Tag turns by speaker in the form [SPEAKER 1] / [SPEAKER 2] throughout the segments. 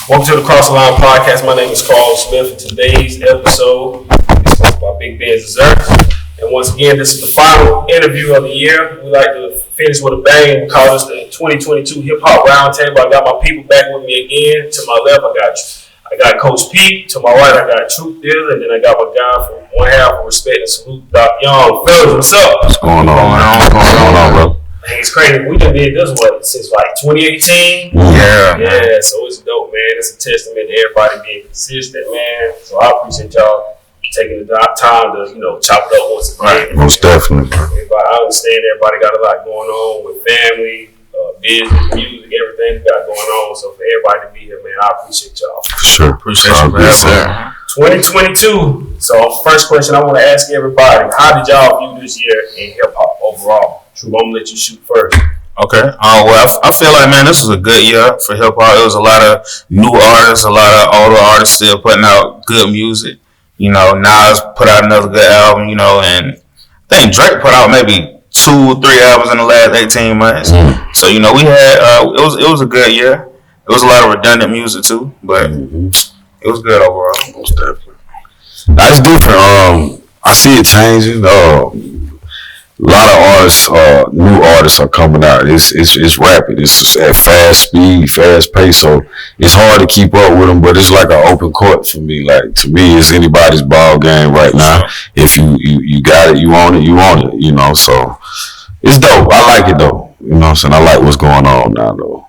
[SPEAKER 1] Welcome to the Cross the Line Podcast. My name is Carl Smith. And today's episode is sponsored by Big Ben Dessert. And once again, this is the final interview of the year. We like to finish with a bang. We call this the 2022 Hip Hop Roundtable. I got my people back with me again. To my left, I got Coach Peake. To my right, I got Troop DZA. And then I got my guy from one half of Respect and Salute, Doc Young. Fellas, what's up?
[SPEAKER 2] What's going on? What's going on, bro?
[SPEAKER 1] It's crazy. We done did this since like 2018. Yeah. So it's dope, man. It's a testament to everybody being consistent, man. So I appreciate y'all taking the time to chop it up once again.
[SPEAKER 2] Right. Most definitely.
[SPEAKER 1] I understand everybody got a lot going on with family, business, music, everything we got going on. So for everybody to be here, man, I appreciate y'all.
[SPEAKER 2] For sure.
[SPEAKER 1] Appreciate you, man. 2022. So first question I want to ask everybody: how did y'all view this year in hip hop overall? True, I'm gonna let you shoot first.
[SPEAKER 3] Okay. Well, I feel like, man, this was a good year for hip hop. It was a lot of new artists, a lot of older artists still putting out good music. Nas put out another good album. And I think Drake put out maybe 2-3 albums in the last 18 months. So we had it was a good year. It was a lot of redundant music too, but it was good overall.
[SPEAKER 2] Most definitely. That's different. I see it changing. A lot of artists, new artists are coming out. It's rapid. It's at fast speed, fast pace. So it's hard to keep up with them, but it's like an open court for me. Like, to me, it's anybody's ball game right now. If you got it, you own it, So it's dope. I like it though. I like what's going on now though.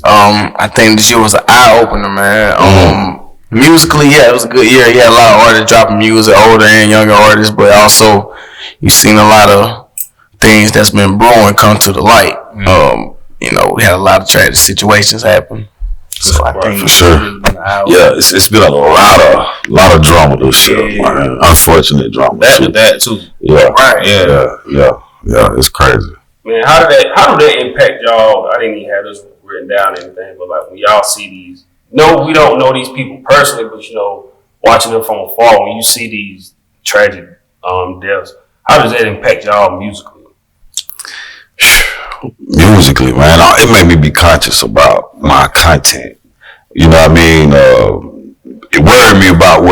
[SPEAKER 4] I think this year was an eye opener, man. Musically, it was a good year. You had a lot of artists dropping music, older and younger artists, but also you've seen a lot of things that's been brewing come to the light. We had a lot of tragic situations happen. So I think
[SPEAKER 2] for sure. It's been a lot of drama this year, man. Unfortunate drama.
[SPEAKER 3] That too.
[SPEAKER 2] Yeah.
[SPEAKER 3] Right.
[SPEAKER 2] Yeah. It's crazy.
[SPEAKER 1] Man, how did that impact y'all? I didn't even have this written down or anything, but like when y'all see these, we don't know these people personally, but watching them from afar, when you see these tragic deaths, how does that impact y'all musically?
[SPEAKER 2] Musically, man, it made me be conscious about my content. You know what I mean? It worried me about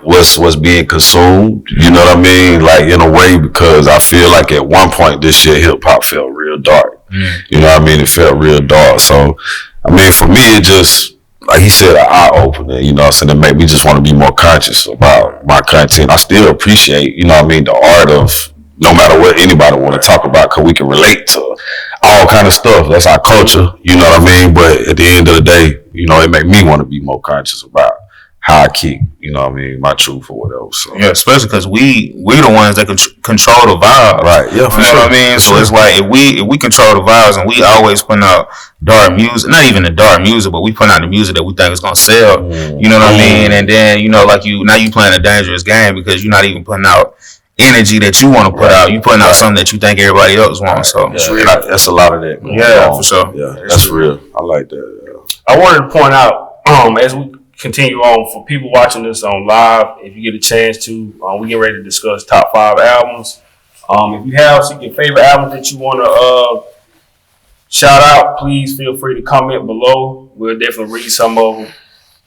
[SPEAKER 2] what's being consumed. You know what I mean? Like, in a way, because I feel like at one point this year hip hop felt real dark. You know what I mean? It felt real dark. So, I mean, for me, it just, like he said, an eye opener. It made me just want to be more conscious about my content. I still appreciate, the art of no matter what anybody want to talk about, because we can relate to all kind of stuff. That's our culture, you know what I mean? But at the end of the day, it made me want to be more conscious about how I keep, my truth or whatever. So.
[SPEAKER 3] Yeah, especially because we the ones that control the vibe.
[SPEAKER 2] Right, yeah, for sure.
[SPEAKER 3] What I mean? So it's like if we control the vibes, and we always putting out dark music, not even the dark music, but we putting out the music that we think is gonna sell. You know what I mean? And then, now you playing a dangerous game because you're not even putting out energy that you want to put out. You putting out something that you think everybody else wants. So
[SPEAKER 2] that's a lot of that.
[SPEAKER 3] Yeah, for sure.
[SPEAKER 2] Yeah, that's real. I like that. Yeah.
[SPEAKER 1] I wanted to point out, as we continue on, for people watching this on live, if you get a chance to, we get ready to discuss top 5 albums. If you have your favorite albums that you want to shout out, please feel free to comment below. We'll definitely read some of them.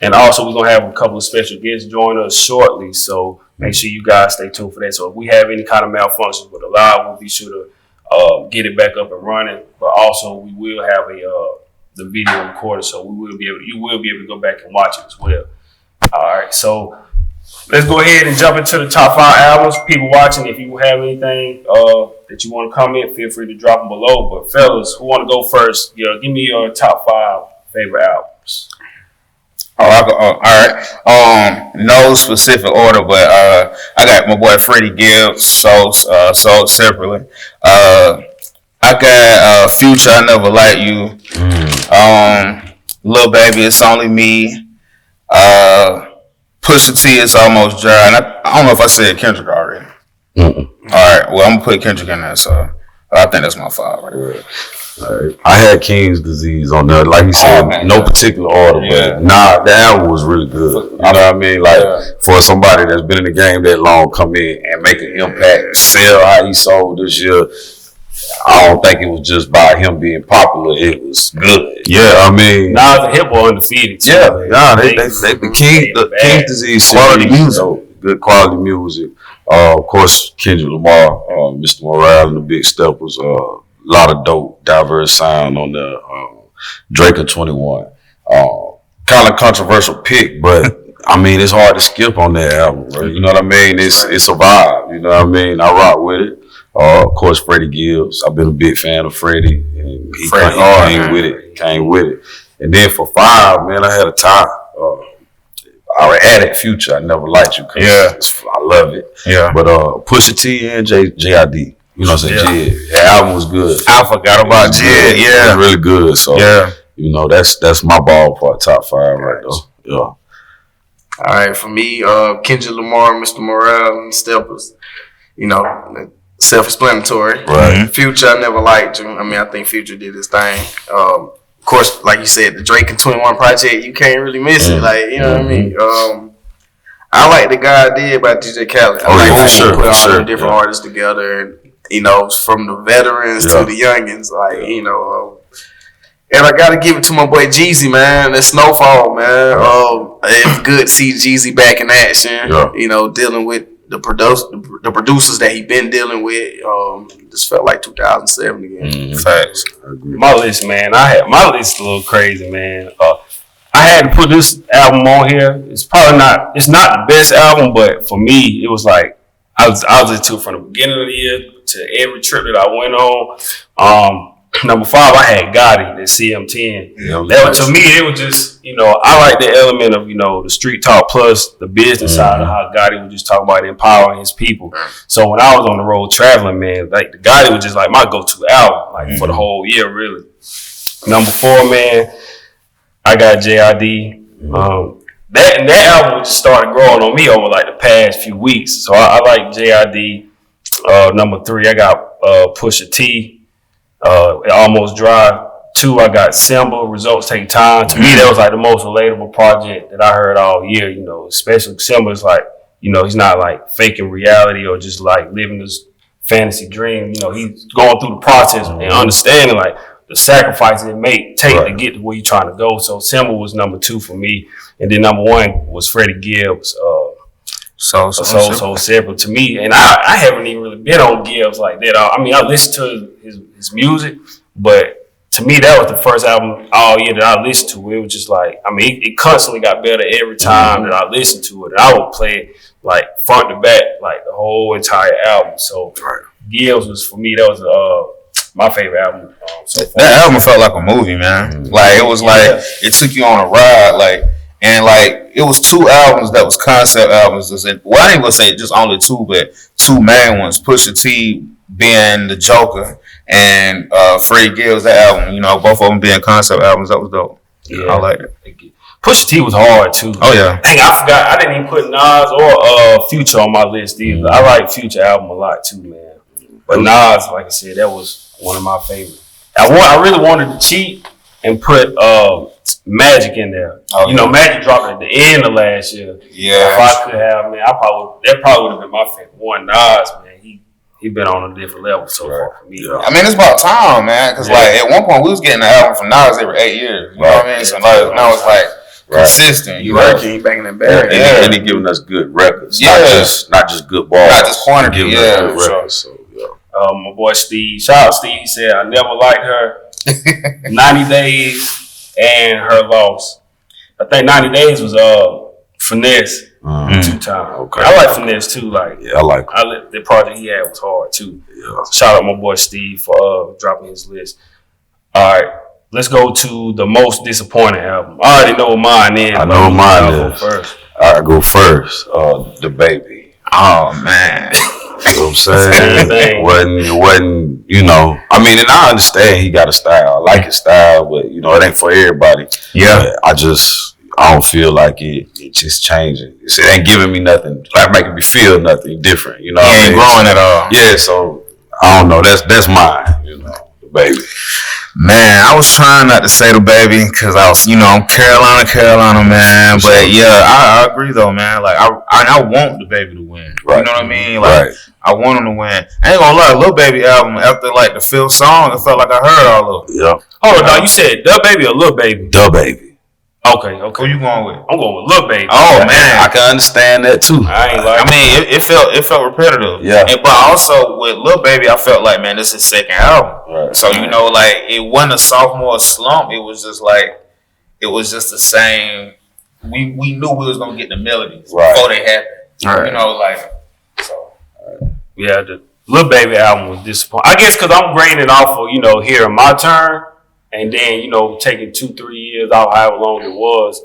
[SPEAKER 1] And also, we're going to have a couple of special guests join us shortly. So make sure you guys stay tuned for that. So if we have any kind of malfunctions with the live, we'll be sure to get it back up and running. But also, we will have the video recorded, so you will be able to go back and watch it as well. All right, so let's go ahead and jump into the top 5 albums. People watching, if you have anything that you want to comment, feel free to drop them below. But fellas, who want to go first? Give me your top 5 favorite albums.
[SPEAKER 3] All right. No specific order, but I got my boy Freddie Gibbs sold separately. I got Future, I Never Like You. Lil Baby, It's Only Me. Pusha T, It's Almost Dry. And I don't know if I said Kendrick already. All right, well, I'm going to put Kendrick in there, so I think that's my 5 right there.
[SPEAKER 2] Right. I had King's Disease on there, like you said, no particular order, but the album was really good. You know what I mean? Like, for somebody that's been in the game that long, come in and make an impact, sell how he sold this year, I don't think it was just by him being popular. It was good.
[SPEAKER 3] Yeah,
[SPEAKER 2] I mean,
[SPEAKER 1] Nas and Hip are undefeated. Too,
[SPEAKER 2] yeah,
[SPEAKER 1] man.
[SPEAKER 2] nah, they the King Disease
[SPEAKER 3] Quality music.
[SPEAKER 2] So, good quality music. Of course, Kendrick Lamar, Mr. Morale and the Big Steppers. A lot of dope, diverse sound on the Drake and 21. Kind of controversial pick, but I mean, it's hard to skip on that album, right? You know what I mean? It's a vibe. You know what I mean? I rock with it. Of course, Freddie Gibbs. I've been a big fan of Freddie, and he came with it. And then for 5, man, I had a tie. I added Future. I never liked you.
[SPEAKER 3] Yeah,
[SPEAKER 2] I love it.
[SPEAKER 3] Yeah,
[SPEAKER 2] but Pusha T and JID. You know what I'm saying?
[SPEAKER 3] Yeah.
[SPEAKER 2] Jid. That album was good.
[SPEAKER 3] I forgot about Jid. Yeah,
[SPEAKER 2] it was really good. So
[SPEAKER 3] yeah,
[SPEAKER 2] you know that's my ballpark top 5 right there. Yeah.
[SPEAKER 4] All right, for me, Kendrick Lamar, Mr. Morale, and Steppers. You know, self-explanatory.
[SPEAKER 2] Right.
[SPEAKER 4] Future, I never liked him. I mean, I think Future did his thing. Of course, like you said, the Drake and 21 project, you can't really miss it. Like, you know what I mean? I like the guy I did by DJ Khaled. I like
[SPEAKER 2] for sure,
[SPEAKER 4] put all
[SPEAKER 2] sure,
[SPEAKER 4] the different artists together, and you know, from the veterans to the youngins, like you know. And I gotta give it to my boy Jeezy, man. That Snowfall, man. It's good to see Jeezy back in action.
[SPEAKER 2] Yeah.
[SPEAKER 4] You know, dealing with the producers that he been dealing with. This felt like 2007 again.
[SPEAKER 3] Facts.
[SPEAKER 1] My list, man. My list a little crazy, man. I had to put this album on here. It's not the best album, but for me, it was like I was listening to it from the beginning of the year to every trip that I went on. Number 5, I had Gotti, the CM10. To me, it was just, you know, I like the element of, you know, the street talk plus the business side of how Gotti would just talk about empowering his people. So when I was on the road traveling, man, like the Gotti was just like my go-to album, like for the whole year, really. Number 4, man, I got JID. That album just started growing on me over like the past few weeks. So I like JID. Number 3, I got Pusha T. Almost Dry. 2, I got Simba. Results Take Time. To me, that was like the most relatable project that I heard all year. You know, especially Simba's like, you know, he's not like faking reality or just like living this fantasy dream. You know, he's going through the process and understanding like the sacrifices it may take to get to where you're trying to go. So Simba was number 2 for me, and then number 1 was Freddie Gibbs. So separate to me, and I haven't even really been on Gibbs like that. I mean, I listened to his music, but to me, that was the first album all year that I listened to. It was just like, I mean, it constantly got better every time that I listened to it. And I would play it like front to back, like the whole entire album. So Gibbs was, for me, that was my favorite album so far.
[SPEAKER 3] That album felt like a movie, man. Like it was like it took you on a ride, like. And like it was 2 albums that was concept albums. Well, I ain't gonna say just only 2, but 2 main ones. Pusha T being the Joker, and Freddie Gibbs, that album. You know, both of them being concept albums. That was dope. Yeah, I like it.
[SPEAKER 1] Pusha T was hard too.
[SPEAKER 3] Oh yeah.
[SPEAKER 1] Dang, I forgot. I didn't even put Nas or Future on my list either. I like Future album a lot too, man. But Nas, like I said, that was one of my favorites. I really wanted to cheat and put Magic in there. You know, Magic dropped at the end of last year.
[SPEAKER 3] Yeah.
[SPEAKER 1] If I could have, man, that probably would have been my favorite one. Nas, man, he been on a different level so far for me.
[SPEAKER 3] I mean, it's about time, man, because like at one point we was getting an album from Nas every 8 years. You know what I mean? So now it's like consistent.
[SPEAKER 4] You working back in the bag.
[SPEAKER 2] And he giving us good records. Not just good balls.
[SPEAKER 3] Not just quantity.
[SPEAKER 2] Good records. So,
[SPEAKER 1] my boy Steve, shout out Steve, he said, I never liked her. 90 Days and Her Loss. I think 90 Days was Finesse 2 times. Okay. I like Finesse too. Like,
[SPEAKER 2] I like him.
[SPEAKER 1] The project he had was hard too.
[SPEAKER 2] Yeah.
[SPEAKER 1] Shout out my boy Steve for dropping his list. All right, let's go to the most disappointing album. I already know what mine is.
[SPEAKER 2] I know what mine is.
[SPEAKER 1] First.
[SPEAKER 2] I go first. The Baby.
[SPEAKER 3] Oh man.
[SPEAKER 2] You know what I'm saying? It wasn't, you know, I mean, and I understand he got a style. I like his style, but, you know, it ain't for everybody.
[SPEAKER 3] Yeah.
[SPEAKER 2] But I don't feel like it just changing. It ain't giving me nothing, like making me feel nothing different, you know what I mean?
[SPEAKER 3] Ain't growing at all.
[SPEAKER 2] Yeah, so, I don't know, that's mine, you know, The Baby.
[SPEAKER 3] Man, I was trying not to say The Baby because I was, you know, Carolina, man. But yeah, I agree though, man. Like I want The Baby to win.
[SPEAKER 2] Right.
[SPEAKER 3] You know what I mean? Like I want him to win. I ain't gonna lie, Lil Baby album after like the 5th song, it felt like I heard all of it.
[SPEAKER 2] Yeah.
[SPEAKER 1] Hold on, dog. You said Da Baby or Lil Baby?
[SPEAKER 2] Da Baby.
[SPEAKER 1] Okay.
[SPEAKER 3] Who you going with?
[SPEAKER 1] I'm going with Lil Baby.
[SPEAKER 3] Oh man,
[SPEAKER 2] I can understand that too.
[SPEAKER 1] I
[SPEAKER 3] mean, it felt repetitive.
[SPEAKER 2] Yeah.
[SPEAKER 3] But also with Lil Baby, I felt like, man, this is his second album.
[SPEAKER 2] Right.
[SPEAKER 3] So you know, like it wasn't a sophomore slump. It was just the same. We knew we was gonna get the melodies before they happened. Right. You know, like so.
[SPEAKER 1] Yeah, the Lil Baby album was disappointing. I guess because I'm grading it off of hearing My Turn. And then, taking 2-3 years out, however long it was,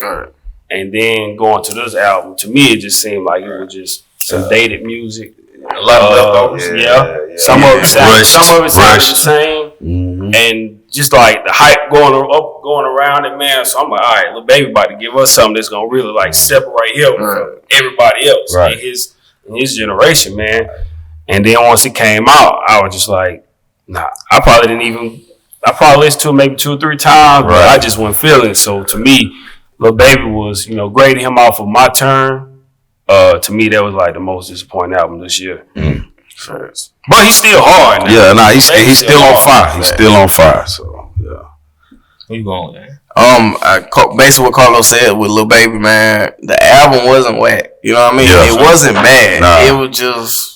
[SPEAKER 1] and then going to this album, to me, it just seemed like it was just some dated music.
[SPEAKER 3] A lot of leftovers.
[SPEAKER 1] Yeah. Some of it sounded the same. Mm-hmm. And just like the hype going around it, man. So I'm like, all right, Lil Baby about to give us something that's going to really like separate him from everybody else in his generation, man. And then once it came out, I was just like, nah, I probably listened to it maybe 2 or 3 times, but I just wasn't feeling it. So to me, Lil Baby was, grading him off of My Turn. To me, that was like the most disappointing album this year. Mm. But he's still hard. Now.
[SPEAKER 2] Yeah, nah, he's still on fire. He's still on fire. So yeah.
[SPEAKER 3] Who you going with?
[SPEAKER 4] Basically what Carlos said with Lil Baby, man, the album wasn't whack. You know what I mean? Yeah. It wasn't bad. Nah. It was just.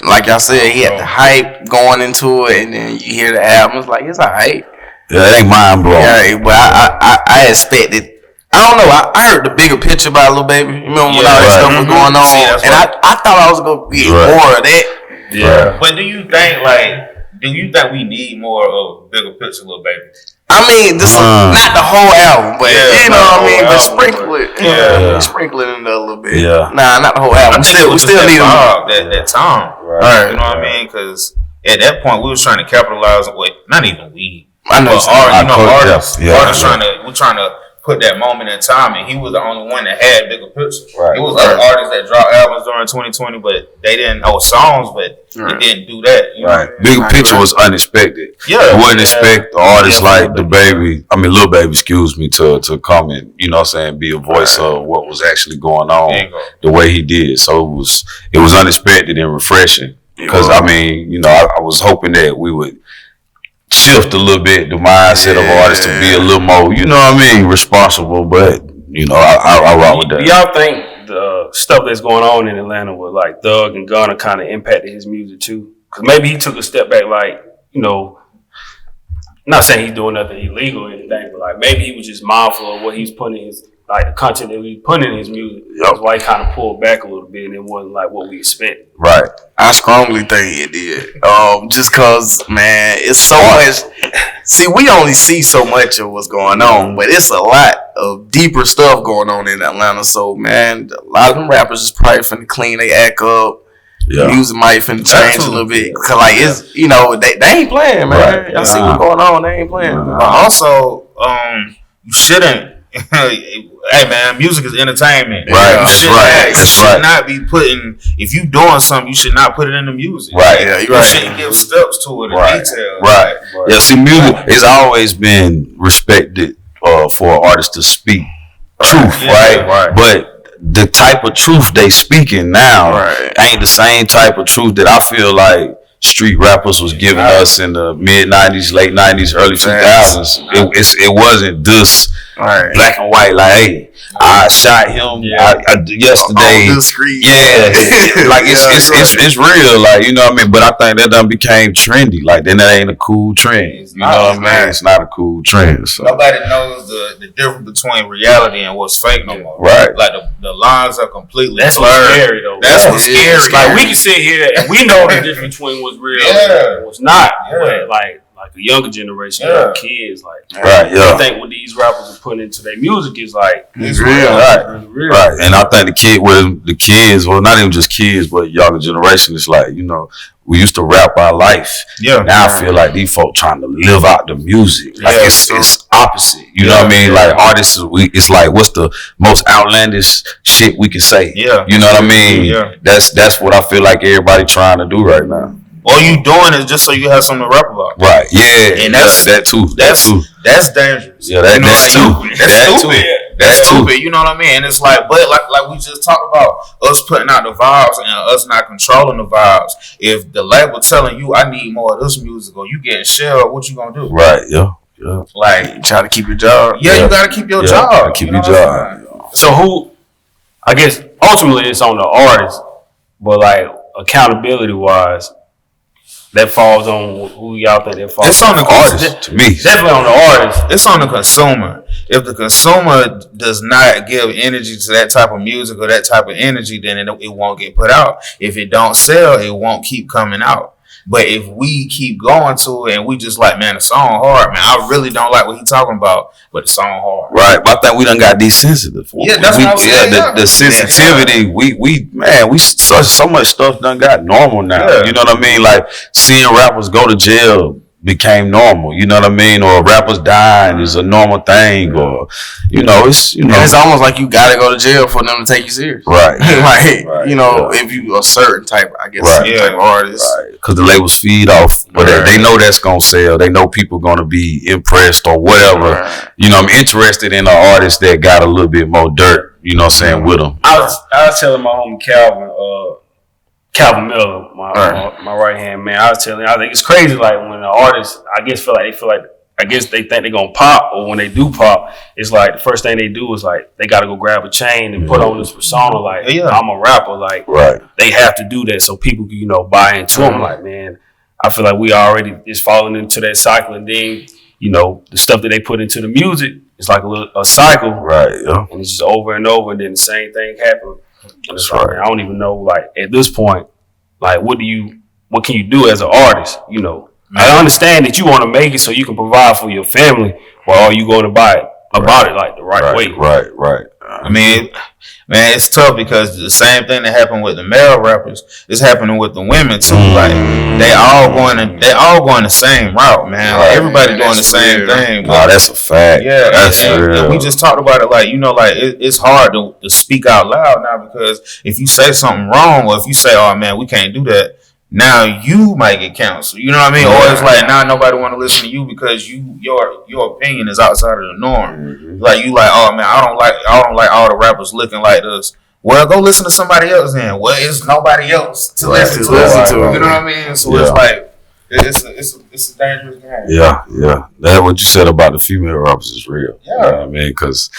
[SPEAKER 4] Like y'all said, he had the hype going into it, and then you hear the album. It's like, it's alright.
[SPEAKER 2] Yeah, it ain't mind blowing.
[SPEAKER 4] Yeah, but I expected. I don't know. I heard the bigger picture about Lil Baby. You remember when all that stuff was going on, and I thought I was gonna get more of that.
[SPEAKER 3] Yeah. But do you think we need more of bigger picture, Lil Baby?
[SPEAKER 4] I mean, this is not the whole album, but you know what I mean. But sprinkle it, sprinkle it in there a little bit. Yeah, not the whole album. We still need
[SPEAKER 3] that time. Right. You know what I mean? Because at that point, we was trying to capitalize on not even we. I know, artists trying to put that moment in time, and he was the only one that had bigger picture. Right. It was other artists that dropped albums during 2020, but they didn't know songs, but they didn't do that. You know?
[SPEAKER 2] Bigger picture was unexpected. Yeah. You wouldn't expect artists like Lil Baby, to come and, be a voice of what was actually going on the way he did. So it was unexpected and refreshing. Because, I was hoping that we would shift a little bit the mindset of artists to be a little more, responsible. But I rock with that.
[SPEAKER 1] Do y'all think the stuff that's going on in Atlanta with like Thug and Gunna kind of impacted his music too? Because maybe he took a step back, like not saying he's doing nothing illegal or anything, but like maybe he was just mindful of what he's putting in his the content that he's putting in his music. That's why he kind of pulled back a little bit, and it wasn't like what we expected.
[SPEAKER 2] Right.
[SPEAKER 4] I strongly think it did. Just cause, man, it's so much. See, we only see so much of what's going on, but it's a lot of deeper stuff going on in Atlanta. So, man, a lot of them rappers is probably finna clean they act up. Yeah. Music might finna change a little bit. Cause like it's, they ain't playing, man. Right. Y'all see what's going on? They ain't playing.
[SPEAKER 3] But also, you shouldn't. Hey man, music is entertainment.
[SPEAKER 2] Right.
[SPEAKER 3] You should not be putting. If you doing something, you should not put it in the music.
[SPEAKER 2] Right.
[SPEAKER 3] Yeah, you shouldn't give steps to it in detail.
[SPEAKER 2] Right. Yeah. See, music has always been respected for an artist to speak truth. Right. But the type of truth they speaking now ain't the same type of truth that I feel like street rappers was giving us in the mid 90s, late 90s, early 2000s. It wasn't this black and white, like, hey, I shot him yesterday.
[SPEAKER 4] On the street.
[SPEAKER 2] Yeah. Like it's real, like, you know what I mean? But I think that done became trendy. Like, then that ain't a cool trend. You know what I mean? It's not a cool trend. So.
[SPEAKER 3] Nobody knows the difference between reality and what's fake no more.
[SPEAKER 2] Right.
[SPEAKER 3] Like the lines are completely
[SPEAKER 1] blurred.
[SPEAKER 3] What's
[SPEAKER 1] scary though.
[SPEAKER 3] That's what's scary.
[SPEAKER 1] Like we can sit here and we know the difference between what's real and what's not. But like the younger generation, young kids, they think what these rappers are putting into their music is like
[SPEAKER 2] it's real. Right. And I think the kids, well, not even just kids, but younger generation, it's like, we used to rap our life. Yeah. Now I feel like these folk trying to live out the music. Like it's opposite. You know what I mean? Like artists, it's like, what's the most outlandish shit we can say? Yeah. You know what I mean? Yeah. That's what I feel like everybody trying to do right now.
[SPEAKER 3] All you doing is just so you have something to rap about.
[SPEAKER 2] Right. Yeah.
[SPEAKER 3] And that's
[SPEAKER 2] that too.
[SPEAKER 3] That's dangerous.
[SPEAKER 2] Yeah, that's too.
[SPEAKER 3] That's stupid.
[SPEAKER 2] That's
[SPEAKER 3] stupid.
[SPEAKER 2] true.
[SPEAKER 3] You know what I mean? And it's like, but like we just talked about, us putting out the vibes and us not controlling the vibes. If the label telling you, I need more of this music, or you getting shelled, what you gonna do?
[SPEAKER 2] Right. Yeah. Yeah.
[SPEAKER 3] Like,
[SPEAKER 4] Try to keep your job.
[SPEAKER 3] yeah, you gotta keep your job.
[SPEAKER 2] Gotta keep
[SPEAKER 3] You
[SPEAKER 2] your
[SPEAKER 3] know what I'm
[SPEAKER 2] job.
[SPEAKER 3] saying?
[SPEAKER 1] So who? I guess ultimately it's on the artist, but like accountability wise, that falls on who y'all think that falls.
[SPEAKER 3] It's on the
[SPEAKER 2] Artist, to me.
[SPEAKER 1] Definitely on the artist.
[SPEAKER 3] It's on the consumer. If the consumer does not give energy to that type of music or that type of energy, then it won't get put out. If it don't sell, it won't keep coming out. But if we keep going to it and we just like, man, the song hard, man, I really don't like what he talking about, but the song hard.
[SPEAKER 2] Right, but I think we done got desensitive for it.
[SPEAKER 3] Yeah, that's what I was saying.
[SPEAKER 2] The sensitivity, we so much stuff done got normal now.
[SPEAKER 3] Yeah.
[SPEAKER 2] You know what I mean? Like seeing rappers go to jail became normal. You know what I mean? Or rappers dying is a normal thing. Or it's
[SPEAKER 4] And it's almost like you gotta go to jail for them to take you serious.
[SPEAKER 2] right,
[SPEAKER 4] Like,
[SPEAKER 2] Right,
[SPEAKER 4] if you a certain type, I guess,
[SPEAKER 2] Right.
[SPEAKER 4] certain type of artist.
[SPEAKER 2] right. Because the labels feed off, but they know that's gonna sell. They know people gonna be impressed or whatever.
[SPEAKER 4] Right.
[SPEAKER 2] I'm interested in an artist that got a little bit more dirt. You know what I'm saying, with them.
[SPEAKER 1] I was telling my homie Calvin Miller, my right hand man. I think it's crazy. Like when the artists, I guess they think they're gonna pop, or when they do pop, it's like the first thing they do is like they gotta go grab a chain and put on this persona. Like I'm a rapper. Like
[SPEAKER 2] Right.
[SPEAKER 1] they have to do that so people can buy into them. Like, man, I feel like we already just falling into that cycle, and then the stuff that they put into the music is like a cycle,
[SPEAKER 2] Right. Yeah.
[SPEAKER 1] and it's just over and over, and then the same thing happens.
[SPEAKER 2] That's
[SPEAKER 1] Like,
[SPEAKER 2] right.
[SPEAKER 1] man, I don't even know. Like at this point, like what can you do as an artist? I understand that you want to make it so you can provide for your family, or are you going to buy it about it like the right way?
[SPEAKER 2] Right.
[SPEAKER 3] I mean, man, it's tough because the same thing that happened with the male rappers is happening with the women too. Like they all going the same route, man. Like everybody doing the same thing.
[SPEAKER 2] No, that's a fact.
[SPEAKER 3] Yeah,
[SPEAKER 2] that's
[SPEAKER 3] and
[SPEAKER 2] real.
[SPEAKER 3] we just talked about it. Like it's hard to speak out loud now, because if you say something wrong, or if you say, "Oh man, we can't do that," now you might get canceled. You know what I mean? Or it's like now nobody want to listen to you because your opinion is outside of the norm. Like you like, oh man, I don't like all the rappers looking like this. Well, go listen to somebody else then. Well, it's nobody else to listen to. You know what I mean? So it's like it's a dangerous game.
[SPEAKER 2] Yeah. That what you said about the female rappers is real.
[SPEAKER 3] Yeah.
[SPEAKER 2] You know what I mean? Because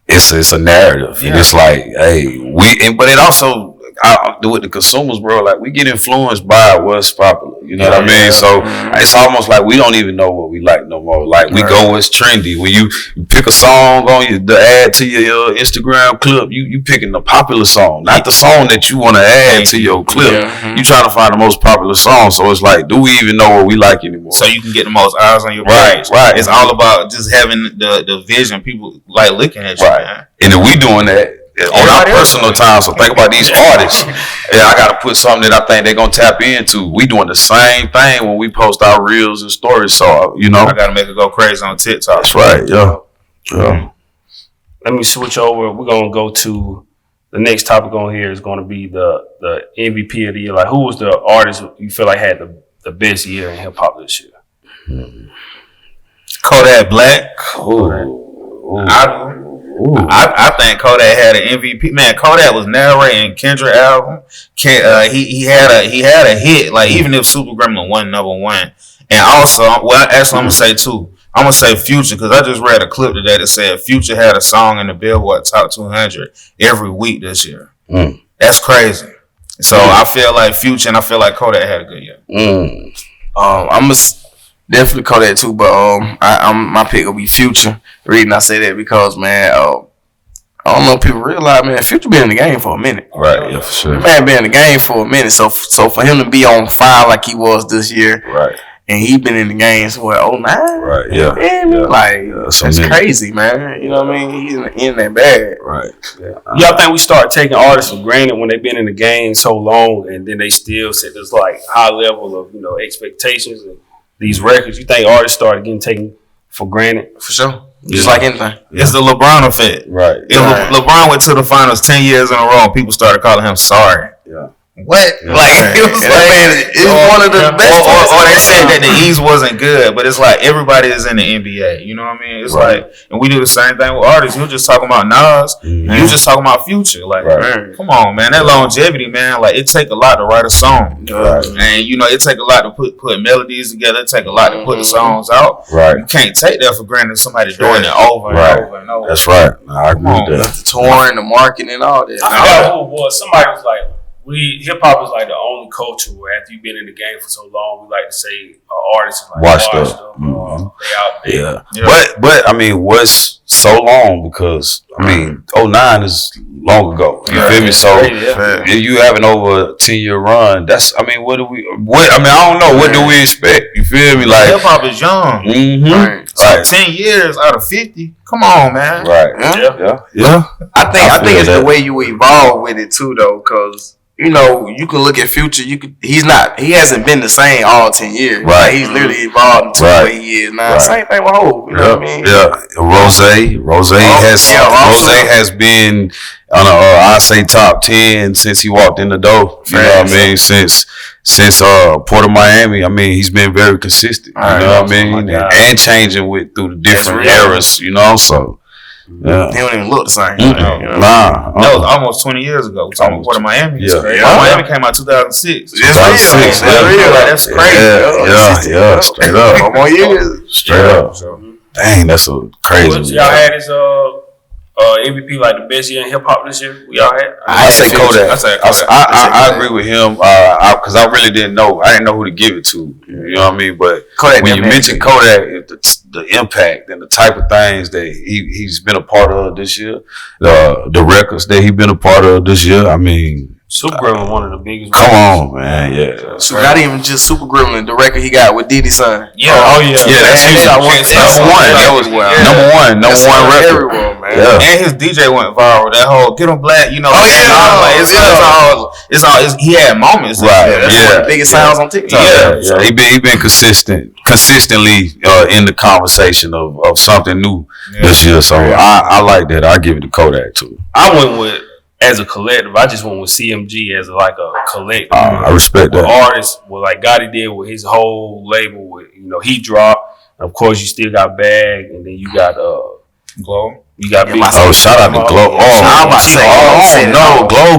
[SPEAKER 2] it's a narrative, and
[SPEAKER 3] Yeah.
[SPEAKER 2] it's like, hey, but it also. I do with the consumers, bro. Like we get influenced by what's popular. You know what I mean? So it's almost like we don't even know what we like no more. Like we go what's trendy. When you pick a song on the add to your Instagram clip, you picking the popular song, not the song that you want to add to your clip. You trying to find the most popular song. So it's like, do we even know what we like anymore?
[SPEAKER 3] So you can get the most eyes on your page.
[SPEAKER 2] Right.
[SPEAKER 3] It's all about just having the vision. People like looking at you, man.
[SPEAKER 2] And if we doing that on our personal time, so think about these artists. I got to put something that I think they're going to tap into. We doing the same thing when we post our reels and stories. So,
[SPEAKER 3] I got to make it go crazy on TikTok.
[SPEAKER 2] That's right. Yeah.
[SPEAKER 1] Let me switch over. We're going to go to the next topic on here is going to be the MVP of the year. Like, who was the artist you feel like had the best year in hip hop this year?
[SPEAKER 3] Kodak Black.
[SPEAKER 2] Ooh.
[SPEAKER 3] I think Kodak had an MVP. Man, Kodak was narrating Kendrick album. He had a hit. Like even if Super Gremlin wasn't #1, and also, well, actually, I'm gonna say two. I'm gonna say Future, because I just read a clip today that said Future had a song in the Billboard Top 200 every week this year. That's crazy. So I feel like Future and I feel like Kodak had a good year.
[SPEAKER 4] I'm definitely Kodak too, but my pick will be Future. The reason I say that because, man, I don't know if people realize, man, Future been in the game for a minute.
[SPEAKER 2] Right, yeah, for sure.
[SPEAKER 4] Man been in the game for a minute, so for him to be on fire like he was this year,
[SPEAKER 2] Right.
[SPEAKER 4] and he been in the game since 09?
[SPEAKER 2] Right, yeah.
[SPEAKER 4] That's crazy, man. You know what I mean? He's in that bag.
[SPEAKER 2] Right.
[SPEAKER 1] Y'all think we start taking artists for granted when they've been in the game so long, and then they still set this like high level of expectations and these records? You think artists started getting taken for granted?
[SPEAKER 4] For sure. Just like anything.
[SPEAKER 3] It's the LeBron effect.
[SPEAKER 2] Right.
[SPEAKER 3] If LeBron went to the finals 10 years in a row, people started calling him sorry.
[SPEAKER 2] Yeah.
[SPEAKER 3] What?
[SPEAKER 2] Yeah.
[SPEAKER 3] Like it was
[SPEAKER 4] It's one of the best.
[SPEAKER 3] Or they said that the East wasn't good, but it's like everybody is in the NBA. You know what I mean? It's like, and we do the same thing with artists. You're just talking about Nas. You're just talking about Future. Like, man, come on, man. That longevity, man. Like, it take a lot to write a song, and you know, it take a lot to put melodies together. It take a lot to put the songs out. Right. You can't take that for granted. Somebody doing it over and over and over.
[SPEAKER 2] That's right. I agree with that.
[SPEAKER 4] The touring, the marketing, and all that.
[SPEAKER 1] I forgot who it was. Somebody was like, hip hop is like the only culture where after you've been in the game for so long, we like to say artists is like
[SPEAKER 2] washed up.
[SPEAKER 1] They out there.
[SPEAKER 2] Yeah. But I mean, what's so long because I mean, 09 is long ago. You feel me? So if you have an over 10-year run, that's I mean, I don't know. What do we expect? You feel me? Like
[SPEAKER 3] hip hop is young.
[SPEAKER 2] Right.
[SPEAKER 3] So 10 years out of 50. Come on, man.
[SPEAKER 2] Right. Yeah.
[SPEAKER 4] I think it's the way you evolve with it too, though, because. You know, you can look at Future. He hasn't been the same all 10 years.
[SPEAKER 2] Right.
[SPEAKER 4] Like, he's literally evolved into the way he is now. Right. Same thing with Hov. You know what I mean?
[SPEAKER 2] Yeah. Rose has been on I say top 10 since he walked in the door. You know what I mean? Since Port of Miami, I mean, he's been very consistent. You know what I mean? And changing through the different eras. You know, so. Yeah.
[SPEAKER 4] He don't even look the same.
[SPEAKER 3] That was almost 20 years ago. We're talking about Port of Miami. Miami came out 2006.
[SPEAKER 2] 2006.
[SPEAKER 3] That's crazy.
[SPEAKER 2] Yeah. Straight up.
[SPEAKER 4] 4 more years.
[SPEAKER 2] Straight up. Dang, that's so crazy.
[SPEAKER 1] What y'all had his MVP like the best year in hip hop this year? We all had.
[SPEAKER 2] I say Kodak. I agree with him because I really didn't know. I didn't know who to give it to. You know what I mean? But Kodak, when you mention Kodak, the impact and the type of things that he's been a part of this year, the records that he's been a part of this year. I mean.
[SPEAKER 1] Super Gremlin, one of the biggest.
[SPEAKER 2] Come on, man, yeah.
[SPEAKER 4] So not even just Super Gremlin, the record he got with DZA son.
[SPEAKER 1] Yeah,
[SPEAKER 2] that's number one. That was number one record.
[SPEAKER 4] Everywhere, man.
[SPEAKER 2] Yeah.
[SPEAKER 3] And his DJ went viral. That whole Get 'em Black, you know. It's all. He had moments.
[SPEAKER 2] Right.
[SPEAKER 4] That's one of the biggest sounds on TikTok.
[SPEAKER 2] Yeah. He been consistently in the conversation of something new this year. So I like that. I give it to Kodak too.
[SPEAKER 1] I went with. As a collective, I just went with CMG as like a collective.
[SPEAKER 2] I respect that.
[SPEAKER 1] Artist, like Gotti did with his whole label, with he dropped. And of course, you still got Bag, and then you got
[SPEAKER 3] Glow.
[SPEAKER 1] You got Big.
[SPEAKER 2] Shout out to Glow. I'm about to say,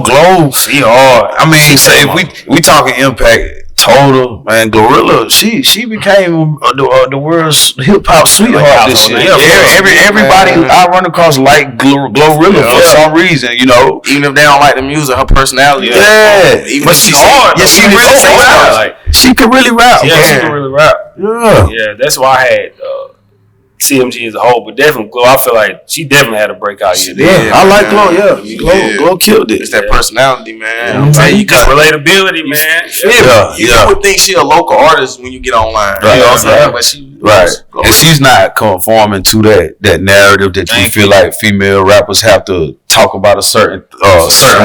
[SPEAKER 2] Glow.
[SPEAKER 1] She hard.
[SPEAKER 2] I mean, say if we talking impact. Total, man, Gorilla. She became the world's hip hop sweetheart this year. Everybody I run across like Glorilla for some reason, you know.
[SPEAKER 4] Even if they don't like the music, her personality.
[SPEAKER 2] But she's hard. Yeah, she really rap. Like, she can really rap.
[SPEAKER 1] Yeah, she can really rap.
[SPEAKER 2] Yeah,
[SPEAKER 1] that's why I had CMG as a whole, but definitely Glow. I feel like she definitely had a breakout year.
[SPEAKER 2] Yeah, I like Glow. Glow killed it.
[SPEAKER 4] It's that personality, man.
[SPEAKER 1] You got relatability, man.
[SPEAKER 4] You would think she a local artist when you get online.
[SPEAKER 2] Right.
[SPEAKER 4] But she
[SPEAKER 2] and she's not conforming to that narrative that you feel like female rappers have to talk about a certain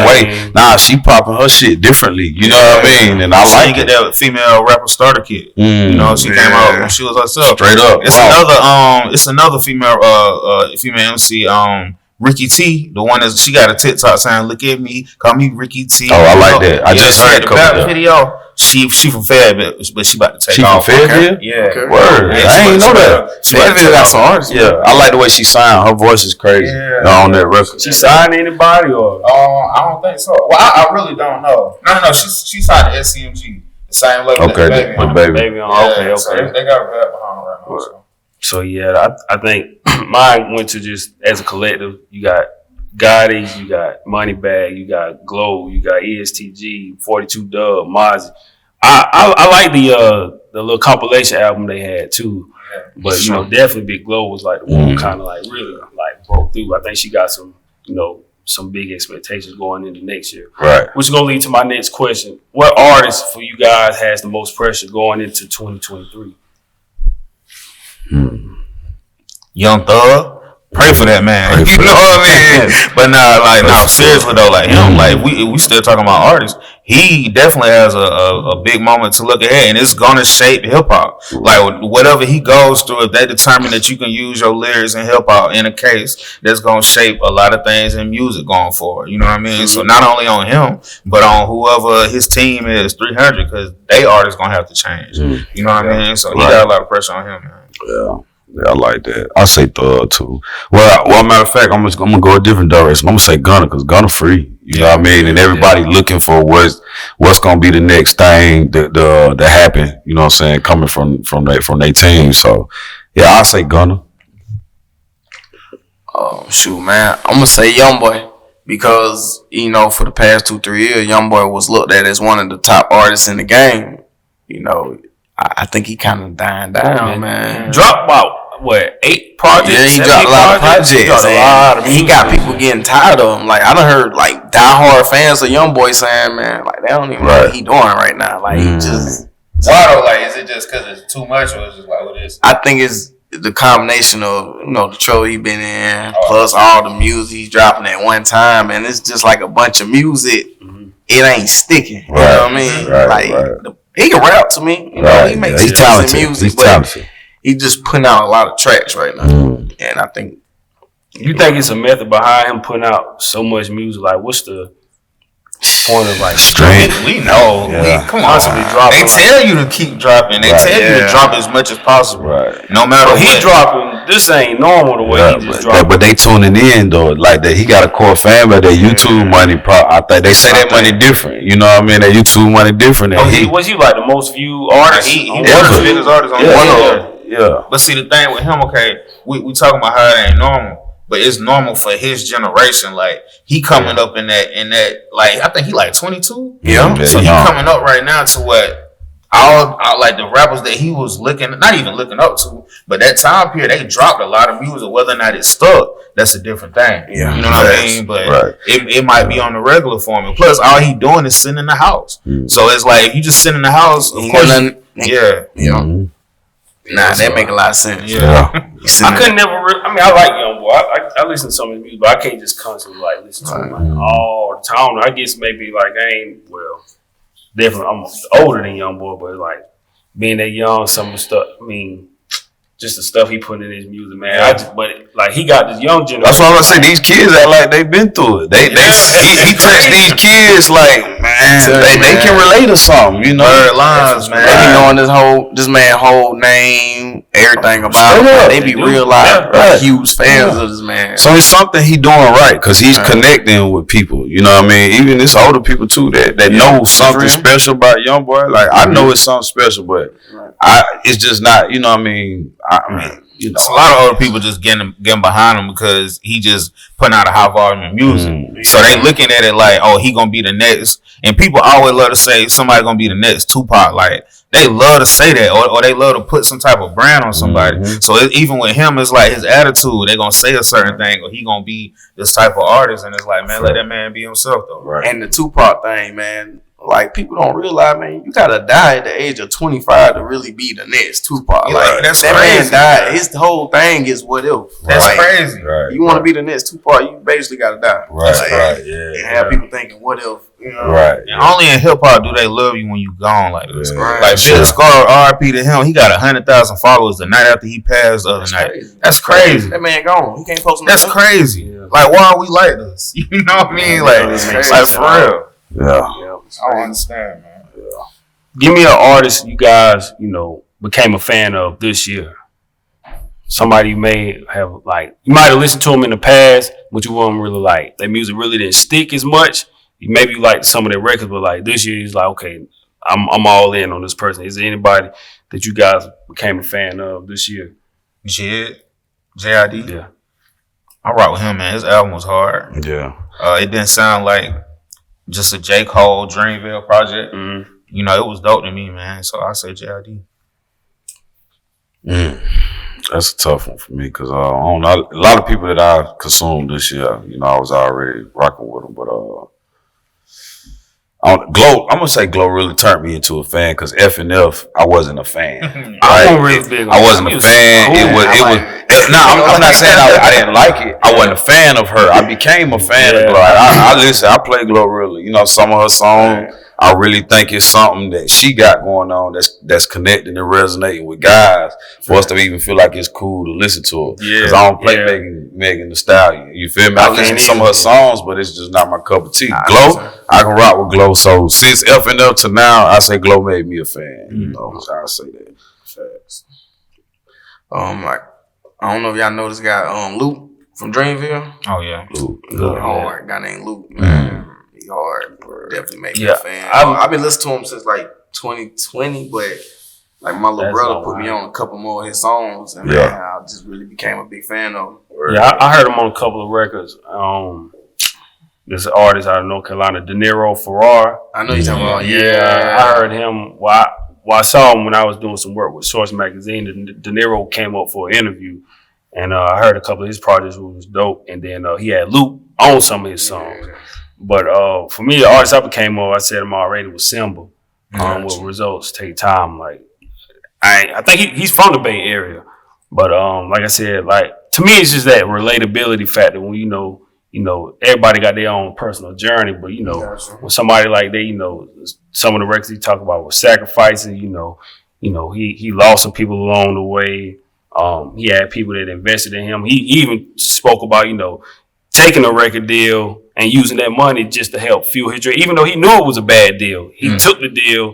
[SPEAKER 2] way. Nah, she popping her shit differently. You know what I mean? And I like
[SPEAKER 3] get that female rapper starter kit. You know, she came out when she was herself.
[SPEAKER 2] Straight up.
[SPEAKER 3] It's another female MC, Ricky T, the one that she got a TikTok saying, "Look at me, call me Ricky T."
[SPEAKER 2] Oh, I like that. I just heard
[SPEAKER 3] the video. She from Fayetteville, but she about to take off.
[SPEAKER 2] She from Fayetteville?
[SPEAKER 3] Yeah.
[SPEAKER 2] Okay. Word. I ain't know that.
[SPEAKER 4] Fayetteville got some artists.
[SPEAKER 2] Yeah, I like the way she signed. Her voice is crazy on that record.
[SPEAKER 1] She signed anybody or?
[SPEAKER 3] I don't think so. Well, I really don't know. No. She signed SCMG, the same level.
[SPEAKER 2] Okay,
[SPEAKER 1] with Baby on. Okay.
[SPEAKER 3] So they got her back behind her right now.
[SPEAKER 1] So yeah, I think mine went to just as a collective. You got Gotti, you got Moneybag, you got Glow, you got ESTG, 42 Dub, Mozzie. I like the little compilation album they had too, but definitely Big Glow was like the one who kind of like really like broke through. I think she got some some big expectations going into next year.
[SPEAKER 2] Right.
[SPEAKER 1] Which is gonna lead to my next question: what artist for you guys has the most pressure going into 2023?
[SPEAKER 3] Young Thug. Pray for that man. You know what I mean? But seriously though, like him, like we still talking about artists. He definitely has a big moment to look ahead, and it's gonna shape hip hop. Like whatever he goes through, if they determine that you can use your lyrics in hip hop in a case, that's gonna shape a lot of things in music going forward. You know what I mean? So not only on him, but on whoever his team is, 300, because they artists gonna have to change. You know what I mean? So he got a lot of pressure on him, man.
[SPEAKER 2] Yeah, I like that. I say Thug too. Well, matter of fact, I'm gonna go a different direction. I'm gonna say Gunna, because Gunna free. You know what I mean? And everybody looking for what's gonna be the next thing that happen. You know what I'm saying? Coming from their team. So yeah, I say Gunna.
[SPEAKER 4] Oh shoot, man! I'm gonna say YoungBoy, because you know for the past 2-3 years, YoungBoy was looked at as one of the top artists in the game. You know, I think he kind of dying down, man.
[SPEAKER 1] Dropped about 8 projects?
[SPEAKER 4] Yeah, he dropped a lot of projects. He got people getting tired of him. Like I done heard like diehard fans of YoungBoy saying, man, like they don't even know what he doing right now. Like he just.
[SPEAKER 3] Why though? Like, is it just because it's too much, or is it just like what it is?
[SPEAKER 4] I think it's the combination of the trouble he been in, plus all the music he's dropping at one time, and it's just like a bunch of music. It ain't sticking. You know what I mean? He can rap to me. You know, he makes talented music. He's talented. He just putting out a lot of tracks right now, and I think.
[SPEAKER 1] You think it's a method behind him putting out so much music? Like, what's the point of like
[SPEAKER 2] strength?
[SPEAKER 3] We know. Come on. They tell you to keep dropping. They tell you to drop as much as possible. No matter what.
[SPEAKER 1] He dropping. This ain't normal the way he just dropping.
[SPEAKER 2] But they tuning in though. Like that, he got a core fan, but that YouTube money. I think they say that money different. You know what I mean? That YouTube money different.
[SPEAKER 1] Was he like the most viewed artist?
[SPEAKER 3] He was the biggest artist on the world.
[SPEAKER 2] Yeah.
[SPEAKER 3] But see, the thing with him, we talking about how it ain't normal, but it's normal for his generation. Like he coming up in that. Like I think he like 22.
[SPEAKER 2] Yeah.
[SPEAKER 3] So he coming up right now to what all like the rappers that he was not even looking up to, but that time period they dropped a lot of music. Whether or not it stuck, that's a different thing. Yeah. You know what I mean? But it might be on the regular form. And plus, all he doing is sitting in the house. So it's like if you just sit in the house, of course,
[SPEAKER 4] Nah, that make a lot of sense.
[SPEAKER 1] Yeah. I couldn't never. I like YoungBoy. I listen to some of his music, but I can't just constantly like listen to him all the time. I guess maybe like I ain't definitely I'm older than YoungBoy, but like being that young, some of the stuff. I mean, just the stuff he put in his music, man. But like he got this young generation.
[SPEAKER 2] That's what I'm gonna say. These kids act like they been through it. He touched these kids like they can relate to something. You know,
[SPEAKER 3] lines, man.
[SPEAKER 4] They be knowing this man whole name, everything about him. They be real huge fans of this man.
[SPEAKER 2] So it's something he doing right because he's connecting with people. You know what I mean? Even it's older people too that know something special about YoungBoy. Like I know it's something special, but it's just not. You know what I mean?
[SPEAKER 3] It's a lot of other people just getting behind him because he just putting out a high volume of music. So they looking at it like, oh, he gonna be the next. And people always love to say somebody gonna be the next Tupac. Like they love to say that, or they love to put some type of brand on somebody. So even with him, it's like his attitude. They gonna say a certain thing, or he gonna be this type of artist. And it's like, man, let that man be himself though.
[SPEAKER 4] Right. And the Tupac thing, man. Like people don't realize, man, you gotta die at the age of 25 to really be the next Tupac.
[SPEAKER 3] Yeah,
[SPEAKER 4] like
[SPEAKER 3] that's
[SPEAKER 4] that
[SPEAKER 3] crazy,
[SPEAKER 4] man died. Man. His whole thing is what if.
[SPEAKER 3] That's crazy.
[SPEAKER 4] Right. You want to be the next Tupac, you basically gotta die. And have people thinking, what if? You know?
[SPEAKER 2] Right.
[SPEAKER 3] And only in hip hop do they love you when you gone like this. Like Big Scar, R.I.P. to him, he got 100,000 followers the night after he passed the other night.
[SPEAKER 4] Crazy.
[SPEAKER 3] That's crazy.
[SPEAKER 4] That man gone. He can't post.
[SPEAKER 3] That's crazy. Yeah. Like why are we like this? You know what I mean? Like for real.
[SPEAKER 2] Yeah.
[SPEAKER 3] I don't understand, man.
[SPEAKER 1] Give me an artist you guys, became a fan of this year. Somebody you may have you might have listened to them in the past, but you wouldn't really like. Their music really didn't stick as much. Maybe you liked some of their records, but like this year, he's like, okay, I'm all in on this person. Is there anybody that you guys became a fan of this year?
[SPEAKER 3] JID?
[SPEAKER 1] Yeah.
[SPEAKER 3] I rock with him, man. His album was hard.
[SPEAKER 2] Yeah.
[SPEAKER 3] It didn't sound like just a J. Cole Dreamville project. It was dope to me, man. So I say JID.
[SPEAKER 2] That's a tough one for me because a lot of people that I consumed this year, I was already rocking with them, but Glow, I'm gonna say Glow really turned me into a fan because F&F, I wasn't a fan. Right?
[SPEAKER 1] I wasn't really big on
[SPEAKER 2] I wasn't a fan. I'm not saying I didn't like it. I wasn't a fan of her. I became a fan of Glow. I listen. I play Glow really. You know, some of her songs. I really think it's something that she got going on that's connecting and resonating with guys for us to even feel like it's cool to listen to her. Because I don't play Megan Thee Stallion. You feel me? I listen to some of her songs, but it's just not my cup of tea. Glow, I can rock with Glow. So since F&F to now, I say Glow made me a fan. You know, so I say that. Facts.
[SPEAKER 4] Like, I don't know if y'all know this guy, Luke from Dreamville.
[SPEAKER 3] Oh yeah,
[SPEAKER 4] Luke. Hard guy named Luke. Man. He hard. Definitely make me a fan. I've been listening to him since like 2020, but like my little brother put me on a couple more of his songs, and man, I just really became a big fan of him.
[SPEAKER 1] Yeah, I heard him on a couple of records. This artist out of North Carolina, De Niro Ferrar.
[SPEAKER 4] I know you're talking about.
[SPEAKER 1] Yeah, I heard him. Well, I saw him when I was doing some work with Source Magazine. De Niro came up for an interview, and I heard a couple of his projects, which was dope. And then he had Luke on some of his songs. But for me, the artist I became I said him already, was Simba. With Results Take Time. Like, I think he's from the Bay Area. But like I said, like, to me, it's just that relatability factor when you know, everybody got their own personal journey, but when somebody like that, some of the records he talked about were sacrificing, he lost some people along the way. He had people that invested in him. He even spoke about, taking a record deal and using that money just to help fuel his dream, even though he knew it was a bad deal. He took the deal,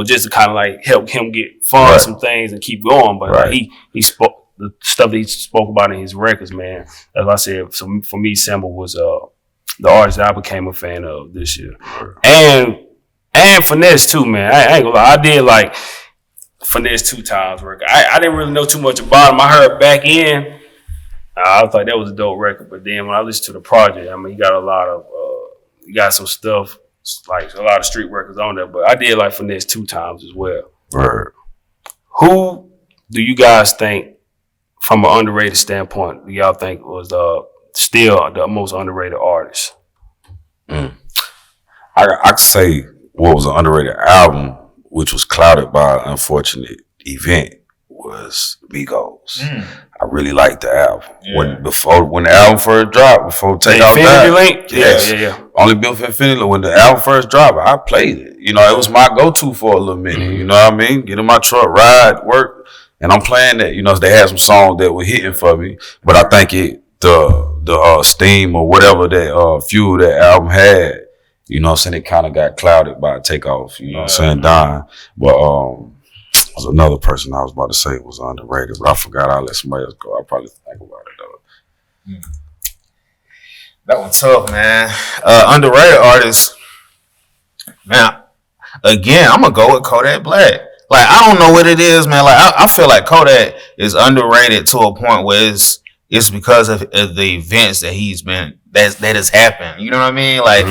[SPEAKER 1] just to kind of like help him fund some things and keep going. But like, he spoke the stuff that he spoke about in his records, man. As I said, so for me, Simba was the artist that I became a fan of this year, and Finesse too, man. I ain't gonna lie, I did like Finesse 2 Times record. I didn't really know too much about him. I heard Back In. I was like, that was a dope record. But then when I listened to the project, I mean, you got a lot of, you got some stuff, like a lot of street records on there. But I did like Finesse 2 Times as well.
[SPEAKER 2] Right.
[SPEAKER 1] Who do you guys think, from an underrated standpoint, do y'all think was still the most underrated artist?
[SPEAKER 2] I could say what was an underrated album, which was clouded by an unfortunate event, was Migos. I really liked the album. When the album first dropped, before Takeoff died.
[SPEAKER 1] Link? Yeah.
[SPEAKER 2] Only Built for Infinity Link. When the album first dropped, I played it. It was my go-to for a little minute. You know what I mean? Get in my truck, ride, work, and I'm playing that. They had some songs that were hitting for me, but I think the steam or whatever that fuel that album had, it kind of got clouded by Takeoff. Dying. But was another person I was about to say was underrated, but I forgot. I'll let somebody else go. I'll probably think about it though.
[SPEAKER 3] That one's tough, man. Underrated artists, man. Again, I'm gonna go with Kodak Black. Like, I don't know what it is, man. Like, I feel like Kodak is underrated to a point where it's because of the events that he's been that has happened. You know what I mean? Like,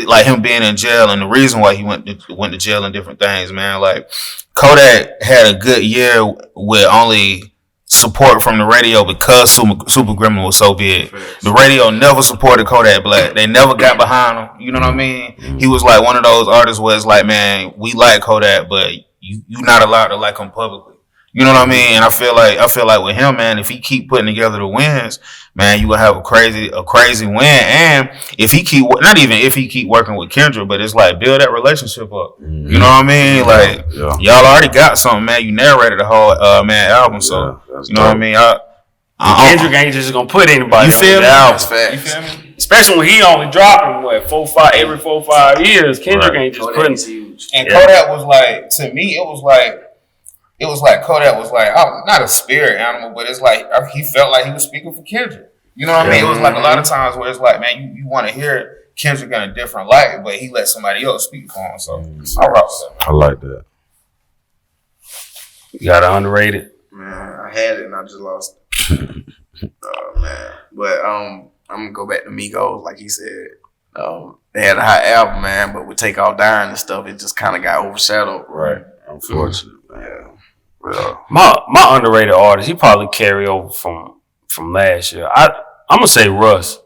[SPEAKER 3] like him being in jail and the reason why he went to jail and different things, man. Like, Kodak had a good year with only support from the radio because Super Gremlin was so big. The radio never supported Kodak Black. They never got behind him. You know what I mean? He was like one of those artists where it's like, man, we like Kodak, but you're not allowed to like him publicly. You know what I mean? And I feel like with him, man, if he keep putting together the wins, man, you will have a crazy win. And if he keep working with Kendra, but it's like build that relationship up. You know what I mean? Like y'all already got something, man. You narrated the whole album, so you know what I mean.
[SPEAKER 1] Kendrick ain't just gonna put anybody.
[SPEAKER 3] You feel me?
[SPEAKER 1] That's facts. You feel me? Especially when he only dropping every 4-5 years. Kendrick ain't just putting.
[SPEAKER 3] And Kodak was like, to me, it was like Kodak was like, not a spirit animal, but it's like he felt like he was speaking for Kendrick. You know what I mean? It was like a lot of times where it's like, man, you want to hear Kendrick in a different light, but he let somebody else speak for him. So I rock with that.
[SPEAKER 2] I like that.
[SPEAKER 1] You got an underrated?
[SPEAKER 4] Man, I had it and I just lost it. Man. But I'm gonna go back to Migos, like he said. They had a hot album, man, but with Takeoff dying and stuff, it just kind of got overshadowed.
[SPEAKER 2] Right. Unfortunately, man.
[SPEAKER 1] My underrated artist, he probably carry over from last year. I'm gonna say Russ.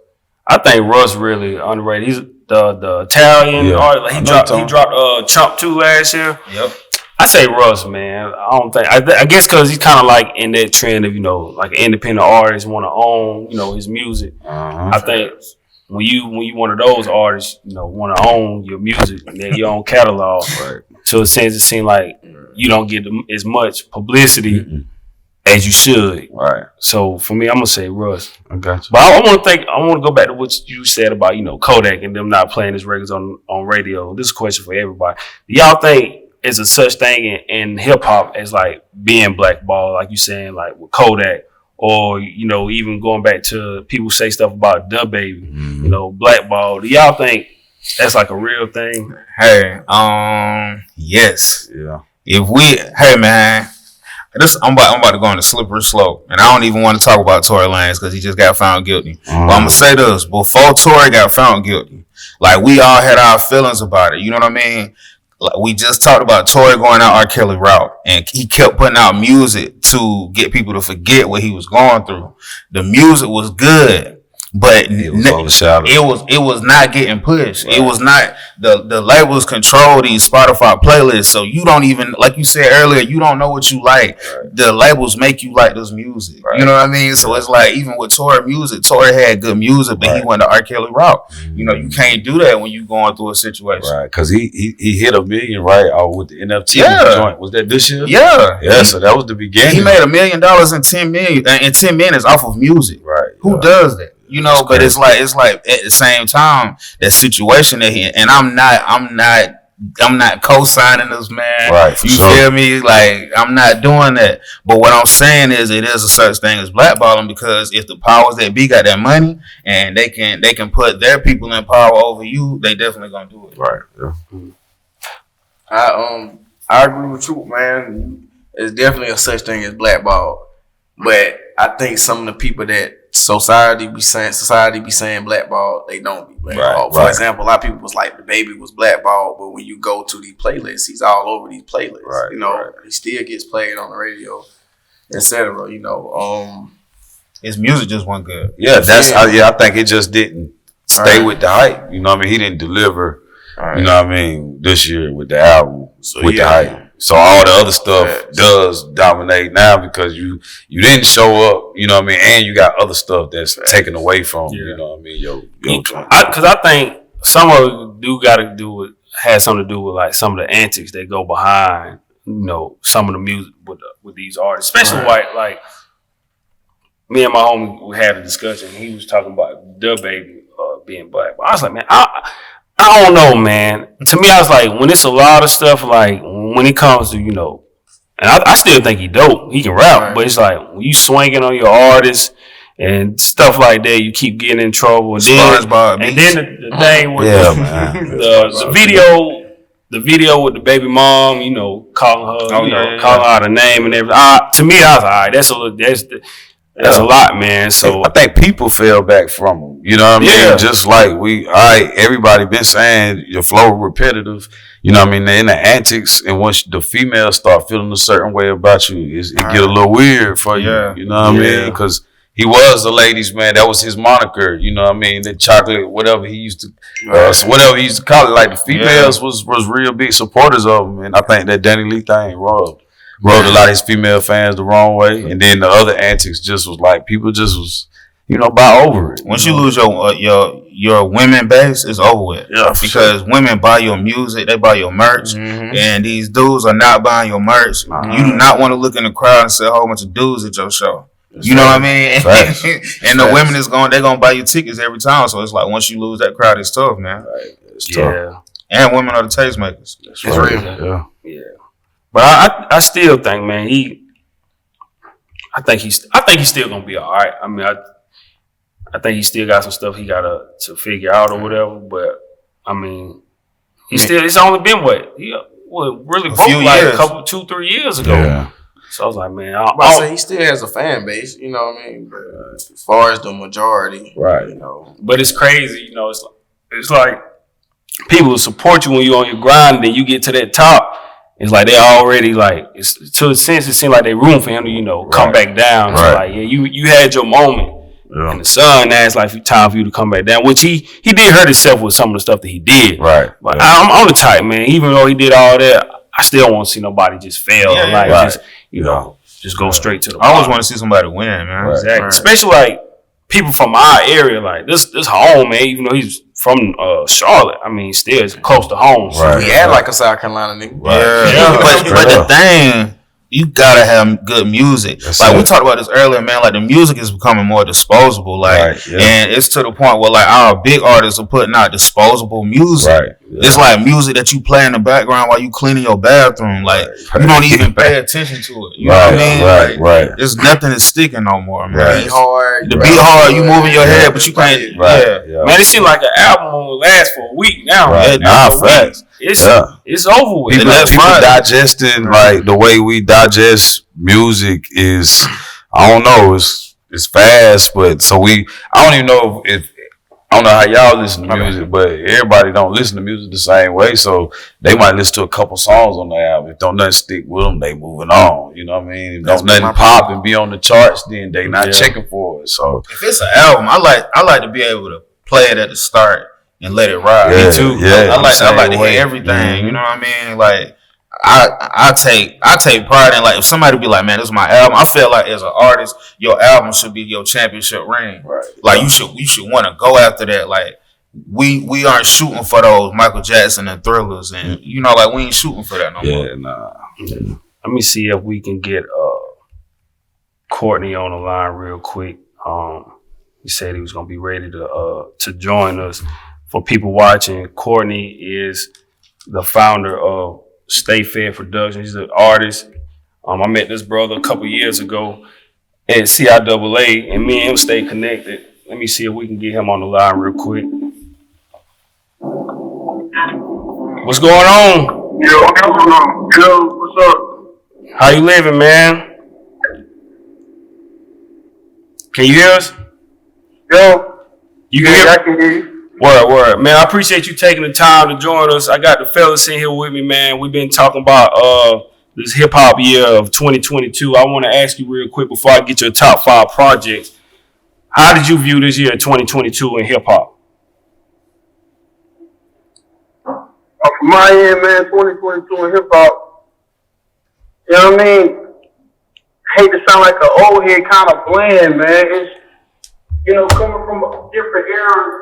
[SPEAKER 1] I think Russ really underrated. the Italian
[SPEAKER 2] Yeah.
[SPEAKER 1] artist. He dropped Trump 2 last year.
[SPEAKER 3] Yep.
[SPEAKER 1] I say Russ, man. I don't think. I guess because he's kind of like in that trend of like an independent artist want to own his music. I think when you one of those artists want to own your music and then your own catalog, to a sense it seems like you don't get as much publicity as you should.
[SPEAKER 2] Right.
[SPEAKER 1] So for me, I'm gonna say Russ.
[SPEAKER 2] I got you.
[SPEAKER 1] But I want to go back to what you said about Kodak and them not playing his records on radio. This is a question for everybody. Do y'all think is a such thing in hip hop as like being blackballed, like you saying, like with Kodak, or even going back to people say stuff about DZA Baby, blackball. Do y'all think that's like a real thing?
[SPEAKER 3] Hey, yes.
[SPEAKER 2] Yeah.
[SPEAKER 3] Hey man, I'm about to go on a slippery slope, and I don't even want to talk about Tory Lanez because he just got found guilty. But I'm gonna say this: before Tory got found guilty, like we all had our feelings about it. You know what I mean? Like we just talked about Tory going out R. Kelly route, and he kept putting out music to get people to forget what he was going through. The music was good, but it was not getting pushed. Right. It was not the labels control these Spotify playlists, so you don't even, like you said earlier, you don't know what you like. Right. The labels make you like this music. Right. You know what I mean? So it's like even with Tory music, Tory had good music, but he went the R. Kelly route. You can't do that when you going through a situation.
[SPEAKER 2] Right, because he hit $1 million with the NFT joint. Was that this year?
[SPEAKER 3] Yeah.
[SPEAKER 2] So that was the beginning.
[SPEAKER 3] He made $1 million in 10 minutes off of music.
[SPEAKER 2] Right.
[SPEAKER 3] Who does that? But it's like at the same time that situation that he, and I'm not co-signing this man.
[SPEAKER 2] Right.
[SPEAKER 3] You feel me? Like I'm not doing that. But what I'm saying is it is a such thing as blackballing, because if the powers that be got that money and they can put their people in power over you, they definitely gonna do it.
[SPEAKER 2] Right.
[SPEAKER 4] Yeah. I agree with you, man. It's definitely a such thing as blackball. But I think some of the people that society be saying blackball, they don't be blackball. For example, a lot of people was like the Baby was blackball, but when you go to these playlists, he's all over these playlists. He still gets played on the radio, etc.
[SPEAKER 3] His music just wasn't good.
[SPEAKER 2] Yeah, I think it just didn't stay with the hype. You know what I mean? He didn't deliver. You know what I mean? This year with the album, the hype. So all the other stuff does dominate now because you didn't show up, you know what I mean, and you got other stuff that's taken away from, you know what I mean,
[SPEAKER 1] because I think some of it has something to do with like some of the antics that go behind, some of the music with these artists, especially like me and my homie, we had a discussion. He was talking about DZA Baby being black, but I was like, man, I don't know, man. To me, I was like, when it's a lot of stuff, like when it comes to, and I still think he dope. He can rap, but it's like when you swinging on your artist and stuff like that, you keep getting in trouble. And then the thing with the video with the baby mom, calling her, calling out her name and everything. To me, I was like, that's a lot, man. So
[SPEAKER 2] I think people fell back from him. You know what I mean? Just like everybody been saying your flow repetitive. You know what I mean? In the antics, and once the females start feeling a certain way about you, it get a little weird for you. You know what I mean? Because he was the ladies' man. That was his moniker. You know what I mean? The chocolate, whatever he used to, whatever he used to call it. Like the females was real big supporters of him, and I think that Danny Lee thing rubbed a lot of his female fans the wrong way, and then the other antics just was like people just was, about over it.
[SPEAKER 3] Once you lose your women base, it's over with. Yeah, because women buy your music, they buy your merch, and these dudes are not buying your merch. You do not want to look in the crowd and see a whole bunch of dudes at your show. You know what I mean? And the women they're gonna buy you tickets every time. So it's like once you lose that crowd, it's tough, man.
[SPEAKER 2] It's tough.
[SPEAKER 3] And women are the tastemakers.
[SPEAKER 2] It's real.
[SPEAKER 1] Yeah. But I still think, man, I think he's still gonna be all right. I mean, I think he still got some stuff he gotta to figure out or whatever. But I mean, it's only been really broke like a couple 2-3 years ago. Yeah. So I was like, man,
[SPEAKER 4] I say he still has a fan base, you know what I mean? But as far as the majority,
[SPEAKER 1] But it's crazy, it's like people will support you when you're on your grind, and then you get to that top. It's like they already to a sense it seems like they room for him to come back down. So like you had your moment, And the son asked like time for you to come back down, which he did hurt himself with some of the stuff that he did.
[SPEAKER 2] Right.
[SPEAKER 1] But I'm the type, man. Even though he did all that, I still want to see nobody just fail. Just just go straight to the
[SPEAKER 3] I always want to see somebody win, man.
[SPEAKER 1] Right. Exactly. Especially like people from our area, like this home, man. Even though he's from Charlotte, I mean, still it's close to home. So
[SPEAKER 4] Right. We act like a South Carolina nigga.
[SPEAKER 3] Right. Yeah. But the thing, you gotta have good music. We talked about this earlier, man. Like the music is becoming more disposable. And it's to the point where like our big artists are putting out disposable music.
[SPEAKER 2] Right. Yeah.
[SPEAKER 3] It's like music that you play in the background while you cleaning your bathroom. Like you don't even pay attention to it. You know what I mean?
[SPEAKER 2] Right.
[SPEAKER 3] There's nothing that's sticking no more, man.
[SPEAKER 4] Beat hard.
[SPEAKER 3] The beat hard, you moving your head, but you can't.
[SPEAKER 1] Man, it seems like an album will last for a week now.
[SPEAKER 2] Right.
[SPEAKER 1] Facts. It's over with.
[SPEAKER 2] People digesting like the way we digest music is, I don't know, it's fast, but I don't even know if I don't know how y'all listen to music, but everybody don't listen to music the same way. So they might listen to a couple songs on the album. If don't nothing stick with them, they moving on. You know what I mean? If don't nothing pop and be on the charts, then they not checking for it. So
[SPEAKER 3] if it's an album, I like to be able to play it at the start and let it ride.
[SPEAKER 2] Yeah,
[SPEAKER 3] Me too.
[SPEAKER 2] Yeah,
[SPEAKER 3] I like to hear everything. Mm-hmm. You know what I mean? Like I take pride in like if somebody be like, man, this is my album. I feel like as an artist, your album should be your championship ring. Right. Like you should want to go after that. Like we aren't shooting for those Michael Jackson and Thrillers, and you know, like we ain't shooting for that no more.
[SPEAKER 2] Yeah, nah.
[SPEAKER 1] Let me see if we can get Courtney on the line real quick. He said he was gonna be ready to join us. For people watching, Courtney is the founder of Stay Fed Productions. He's an artist. I met this brother a couple years ago at CIAA, and me and him stay connected. Let me see if we can get him on the line real quick. What's going on?
[SPEAKER 5] Yo, what's up?
[SPEAKER 1] How you living, man? Can you hear us?
[SPEAKER 5] Yo,
[SPEAKER 1] you can hear?
[SPEAKER 5] I can hear you.
[SPEAKER 1] Word. Man, I appreciate you taking the time to join us. I got the fellas in here with me, man. We've been talking about this hip-hop year of 2022. I want to ask you real quick before I get your top 5 projects. How did you view this year 2022 in hip-hop?
[SPEAKER 5] From my end, man, 2022 in hip-hop, you know what I mean? I hate to sound like an old head kind of bland, man. It's, coming from a different era.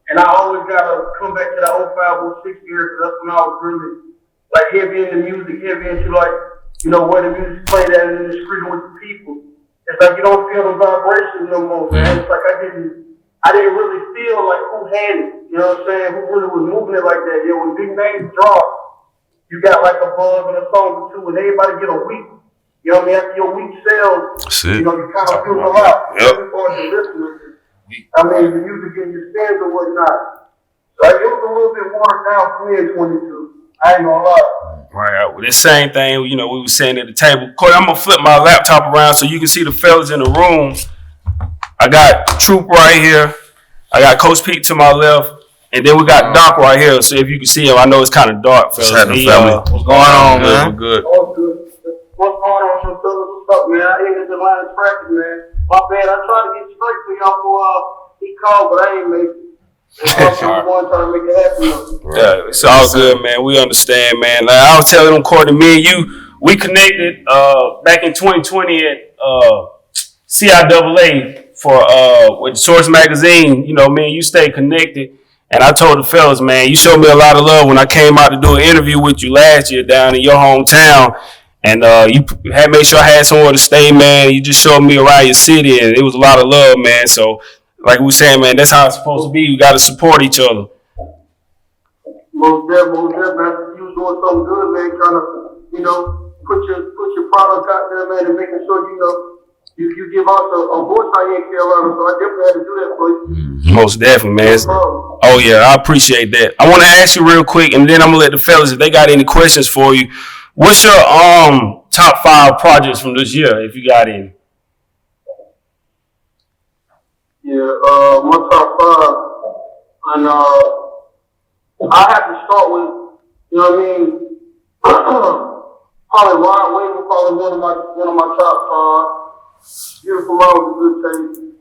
[SPEAKER 5] And I always gotta come back to that 05, 06 year, because that's when I was really like heavy into music, heavy into like, where the music played at in the street with the people. It's like you don't feel the vibration no more, man. It's like I didn't really feel like who had it, you know what I'm saying? Who really was moving it like that. When big names drop, you got like a buzz and a song or two, and everybody get a week. You know what I mean? After your week sells, you kind of feel a lot. Yep. I mean, the music in your stands or whatnot. Like, it was a little bit watered down for me in 22. I ain't gonna lie.
[SPEAKER 1] Right. Well, this same thing, we were saying at the table. Corey, I'm going to flip my laptop around so you can see the fellas in the room. I got Troop right here. I got Coach Peake to my left. And then we got Doc right here. So if you can see him, I know it's kind of dark, fellas.
[SPEAKER 3] What's going on, man?
[SPEAKER 1] Good.
[SPEAKER 5] Oh, good. What's going on, fellas? What's up, man? I ain't in the line of traffic, man. My bad, I tried to get straight for y'all for he called, but I ain't make it. I'm going trying to make it happen.
[SPEAKER 1] Yeah, it's all good, man. We understand, man. Like I was telling them, Courtney, me and you, we connected back in 2020 at CIAA for with Source Magazine. Me and you stayed connected. And I told the fellas, man, you showed me a lot of love when I came out to do an interview with you last year down in your hometown. And you had made sure I had somewhere to stay, man. You just showed me around your city, and it was a lot of love, man. So, like we were saying, man, that's how it's supposed to be. You got to support each other.
[SPEAKER 5] Most definitely, man. You was doing something good, man. Trying to, put your product out there, man, and making sure you give us a voice out here in Carolina. So I definitely had to do that for you.
[SPEAKER 1] Most definitely, man. Oh yeah, I appreciate that. I want to ask you real quick, and then I'm gonna let the fellas, if they got any questions for you. What's your top 5 projects from this year, if you got any?
[SPEAKER 5] Yeah, my top 5, and I have to start with, probably Rod Wave was probably one of my top 5. Beautiful Love was a good tape.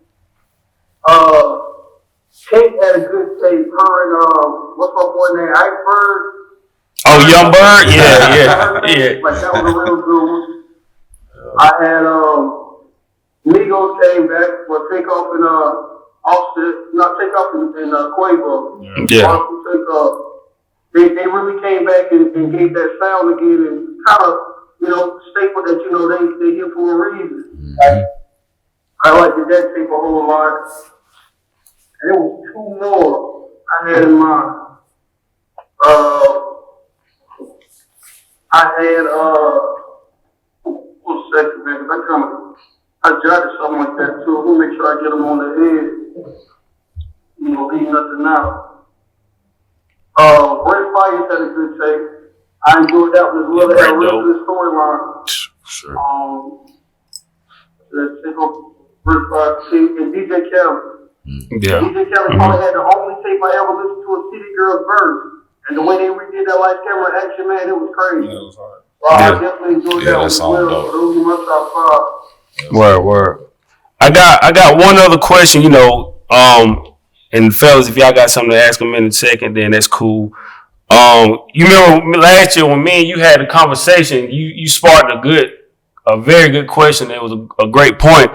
[SPEAKER 5] Kate had a good tape. Her and what's my boy name? Iceberg.
[SPEAKER 1] Oh, Young Bird? Yeah.
[SPEAKER 5] Like that was a real good one. I had Migos came back for Takeoff and Offset, not Takeoff and Quavo.
[SPEAKER 1] Yeah.
[SPEAKER 5] They really came back and gave that sound again and kind of, staple that, they here for a reason. I liked that tape a whole lot. And there was two more I had in mind. One second, man, because I jotted something like that too. We'll make sure I get them on the head. Leave nothing out. Brent Fires had a good tape. I enjoyed that one as well. It had a real good storyline.
[SPEAKER 2] Sure.
[SPEAKER 5] Brent Fires and DJ Khaled.
[SPEAKER 1] Yeah.
[SPEAKER 5] DJ Khaled probably had the only tape I ever listened to a City Girls verse. And the way they redid that live camera action, man, it was crazy.
[SPEAKER 3] Yeah, it was hard.
[SPEAKER 5] I definitely enjoyed that one as well. Those are my top 5.
[SPEAKER 1] Word. I got one other question, and fellas, if y'all got something to ask them in a second, then that's cool. You remember last year when me and you had a conversation, you sparked a very good question. It was a great point.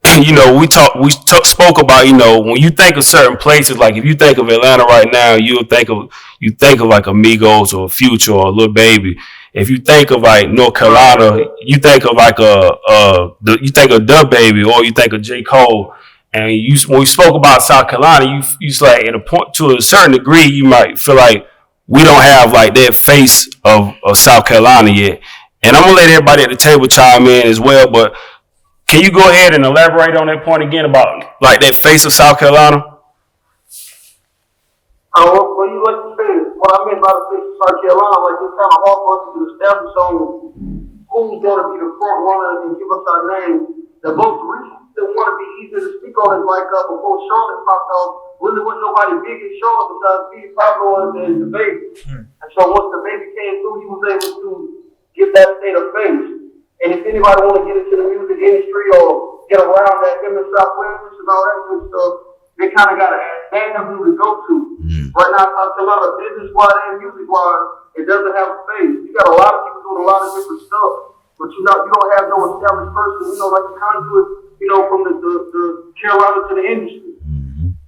[SPEAKER 1] We spoke about, when you think of certain places, like if you think of Atlanta right now, you think of like Amigos or Future or Lil Baby. If you think of like North Carolina, you think of like you think of Dub Baby or you think of J. Cole. And when we spoke about South Carolina, you like at a point to a certain degree, you might feel like we don't have like that face of South Carolina yet. And I'm gonna let everybody at the table chime in as well, but can you go ahead and elaborate on that point again about like that face of South Carolina?
[SPEAKER 5] Well, you like to say what I meant by the face of South Carolina, like it's kind of hard for us to establish on who's going to be the front runner and give us our name. The most recent that want to be easier to speak on is like before Charlotte popped off, really wasn't nobody big in Charlotte besides Big Pablo and the Baby. And so once the Baby came through, he was able to give that state a face. And if anybody want to get into the music industry or get around that in the Southwest and all that good stuff, they kind of got an avenue to go to. Right now, South Carolina, business-wise and music-wise, it doesn't have a face. You got a lot of people doing a lot of different stuff, but you don't have no established person, like a conduit, from the Carolina to the industry.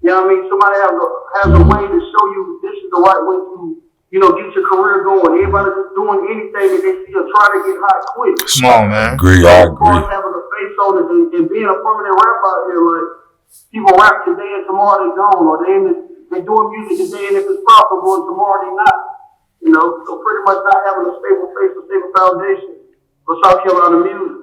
[SPEAKER 5] You know what I mean? Somebody has a way to show you this is the right way to, get your career going. Everybody just doing anything that they see or try to get hot quick.
[SPEAKER 3] Come on, man.
[SPEAKER 2] I agree.
[SPEAKER 5] As far as having a face on it and being a permanent rap out here, like people rap today and tomorrow they gone, or they doing music today and if it's profitable and tomorrow they not. So pretty much not having a stable face, a stable foundation for South Carolina music.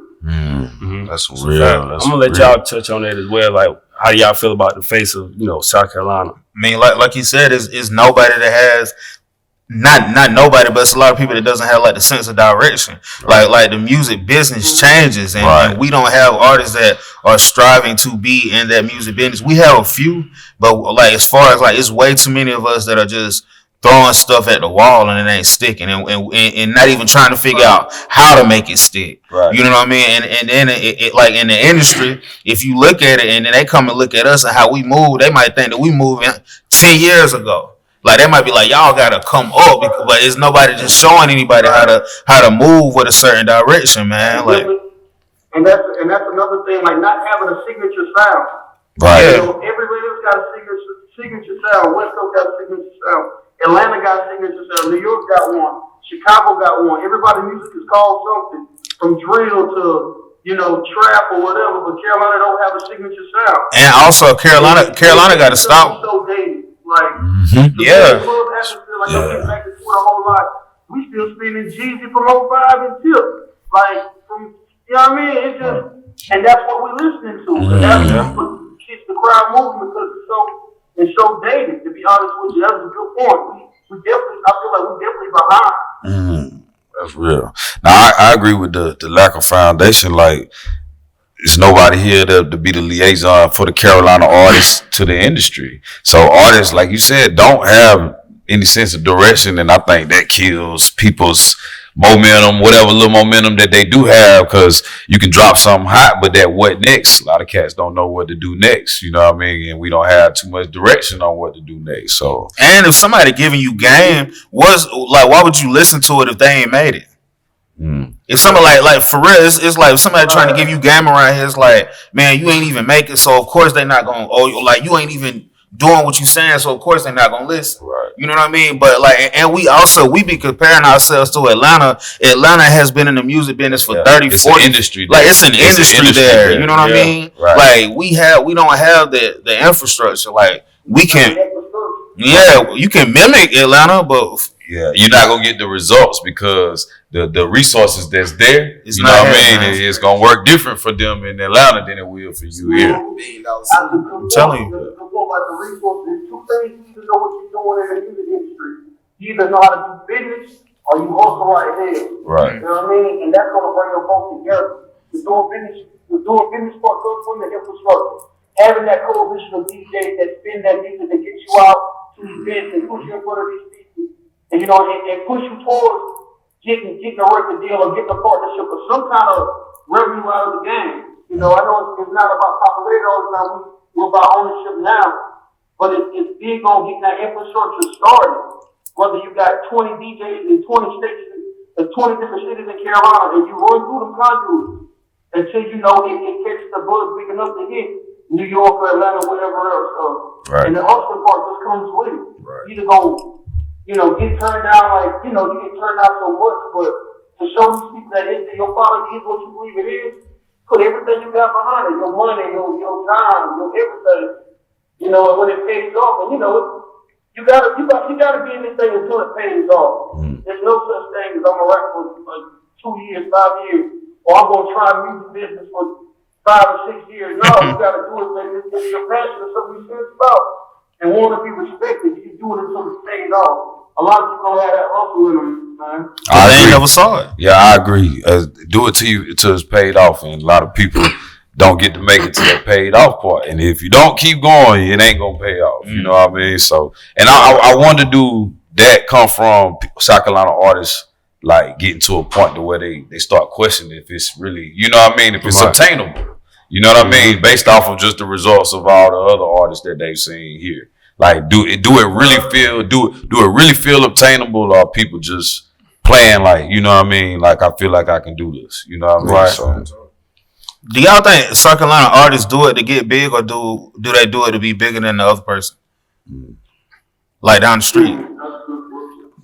[SPEAKER 2] That's real.
[SPEAKER 1] I'm gonna let y'all touch on that as well. Like, how do y'all feel about the face of South Carolina?
[SPEAKER 3] I mean, like you said, is nobody that has not nobody, but it's a lot of people that doesn't have like the sense of direction. Like the music business changes, and we don't have artists that are striving to be in that music business. We have a few, but like as far as like it's way too many of us that are just throwing stuff at the wall and it ain't sticking, and not even trying to figure out how to make it stick.
[SPEAKER 2] Right.
[SPEAKER 3] You know what I mean? And then it like in the industry, if you look at it and then they come and look at us and how we move, they might think that we moved 10 years ago. Like they might be like, y'all gotta come up, but it's nobody just showing anybody how to move with a certain direction, man. Like,
[SPEAKER 5] and that's another thing, like not having a signature sound.
[SPEAKER 2] Right.
[SPEAKER 5] Every radio's got a signature sound. West Coast got a signature sound. Atlanta got a signature sound. New York got one. Chicago got one. Everybody's music is called something, from drill to trap or whatever. But Carolina don't have a signature sound.
[SPEAKER 3] And also Carolina got to stop.
[SPEAKER 5] So dated. Like,
[SPEAKER 3] yeah.
[SPEAKER 5] Like, back and forth a whole lot. We still spinning Jeezy from 05 and Tip. Like, from, what I mean? It's just, and that's what we're listening to. That's what keeps the crowd moving because it's so dated, to be honest with you. That's a good point. We definitely, I feel like we're definitely behind.
[SPEAKER 2] That's real. Now, I agree with the lack of foundation. Like, it's nobody here to be the liaison for the Carolina artists to the industry. So artists, like you said, don't have any sense of direction, and I think that kills people's momentum, whatever little momentum that they do have, because you can drop something hot, but that what next? A lot of cats don't know what to do next. You know what I mean? And we don't have too much direction on what to do next. So,
[SPEAKER 3] and if somebody giving you game, why would you listen to it if they ain't made it? If somebody like for real, it's like if somebody trying to give you game around here, it's like, man, you ain't even make it, so of course they not gonna. Oh, like you ain't even doing what you saying, so of course they're not gonna listen.
[SPEAKER 2] Right.
[SPEAKER 3] You know what I mean? But like, and we be comparing ourselves to Atlanta. Atlanta has been in the music business for 30, 40
[SPEAKER 2] industry.
[SPEAKER 3] Like it's an industry there. You know what I mean?
[SPEAKER 2] Right.
[SPEAKER 3] Like we don't have the infrastructure. Like we can, you can mimic Atlanta, but
[SPEAKER 2] you're not gonna get the results because the resources that's there.
[SPEAKER 3] It's
[SPEAKER 2] you know what I mean?
[SPEAKER 3] Man.
[SPEAKER 2] It's gonna work different for them in Atlanta than it will for you here.
[SPEAKER 3] I'm telling you.
[SPEAKER 5] About the resources, two things: you either know what you're doing in the music industry, you either know how to do business, or you hustle right there.
[SPEAKER 2] Right.
[SPEAKER 5] You know what I mean? And that's gonna bring them both together. You're doing business part goes from the infrastructure. Having that coalition of DJs that spin that music that get you out to events and push you in front of these people, and you know, and push you towards getting a record deal or getting a partnership or some kind of revenue out of the game. You know, I know it's not about popularity all the time. We're about ownership now, but it's big on getting that infrastructure started. Whether you got 20 DJs in 20 states, 20 different cities in Carolina, and you run through them conduits until you know it catches the buzz big enough to hit New York or Atlanta, whatever else.
[SPEAKER 2] Right.
[SPEAKER 5] And the hustling part just comes with it.
[SPEAKER 2] Right.
[SPEAKER 5] You either gonna, get turned down like, you get turned out so much, but to show these people that your product is what you believe it is, put everything you got behind it, your money, your time, your everything. And when it pays off, and you gotta be in this thing until it pays off. There's no such thing as I'm gonna rap for like 2 years, 5 years, or I'm gonna try music business for 5 or 6 years. No, you gotta do it, man. It's your passion, it's something you're serious about, and want to be respected. You do it until it pays off. A lot of people don't have that hustle in them, man.
[SPEAKER 3] They ain't never saw it.
[SPEAKER 2] Yeah, I agree. Do it till it's paid off, and a lot of people don't get to make it to that paid off part. And if you don't keep going, it ain't gonna pay off. You know what I mean? So, and I want to do that come from South Carolina artists like getting to a point to where they start questioning if it's really, you know what I mean, if it's obtainable. You know what I mean? Based off of just the results of all the other artists that they've seen here. Like, do it really feel obtainable, or people just playing like, you know what I mean? Like, I feel like I can do this. You know what I mean?
[SPEAKER 3] Right.
[SPEAKER 2] So,
[SPEAKER 3] do y'all think South Carolina artists do it to get big, or do they do it to be bigger than the other person? Like down the street. You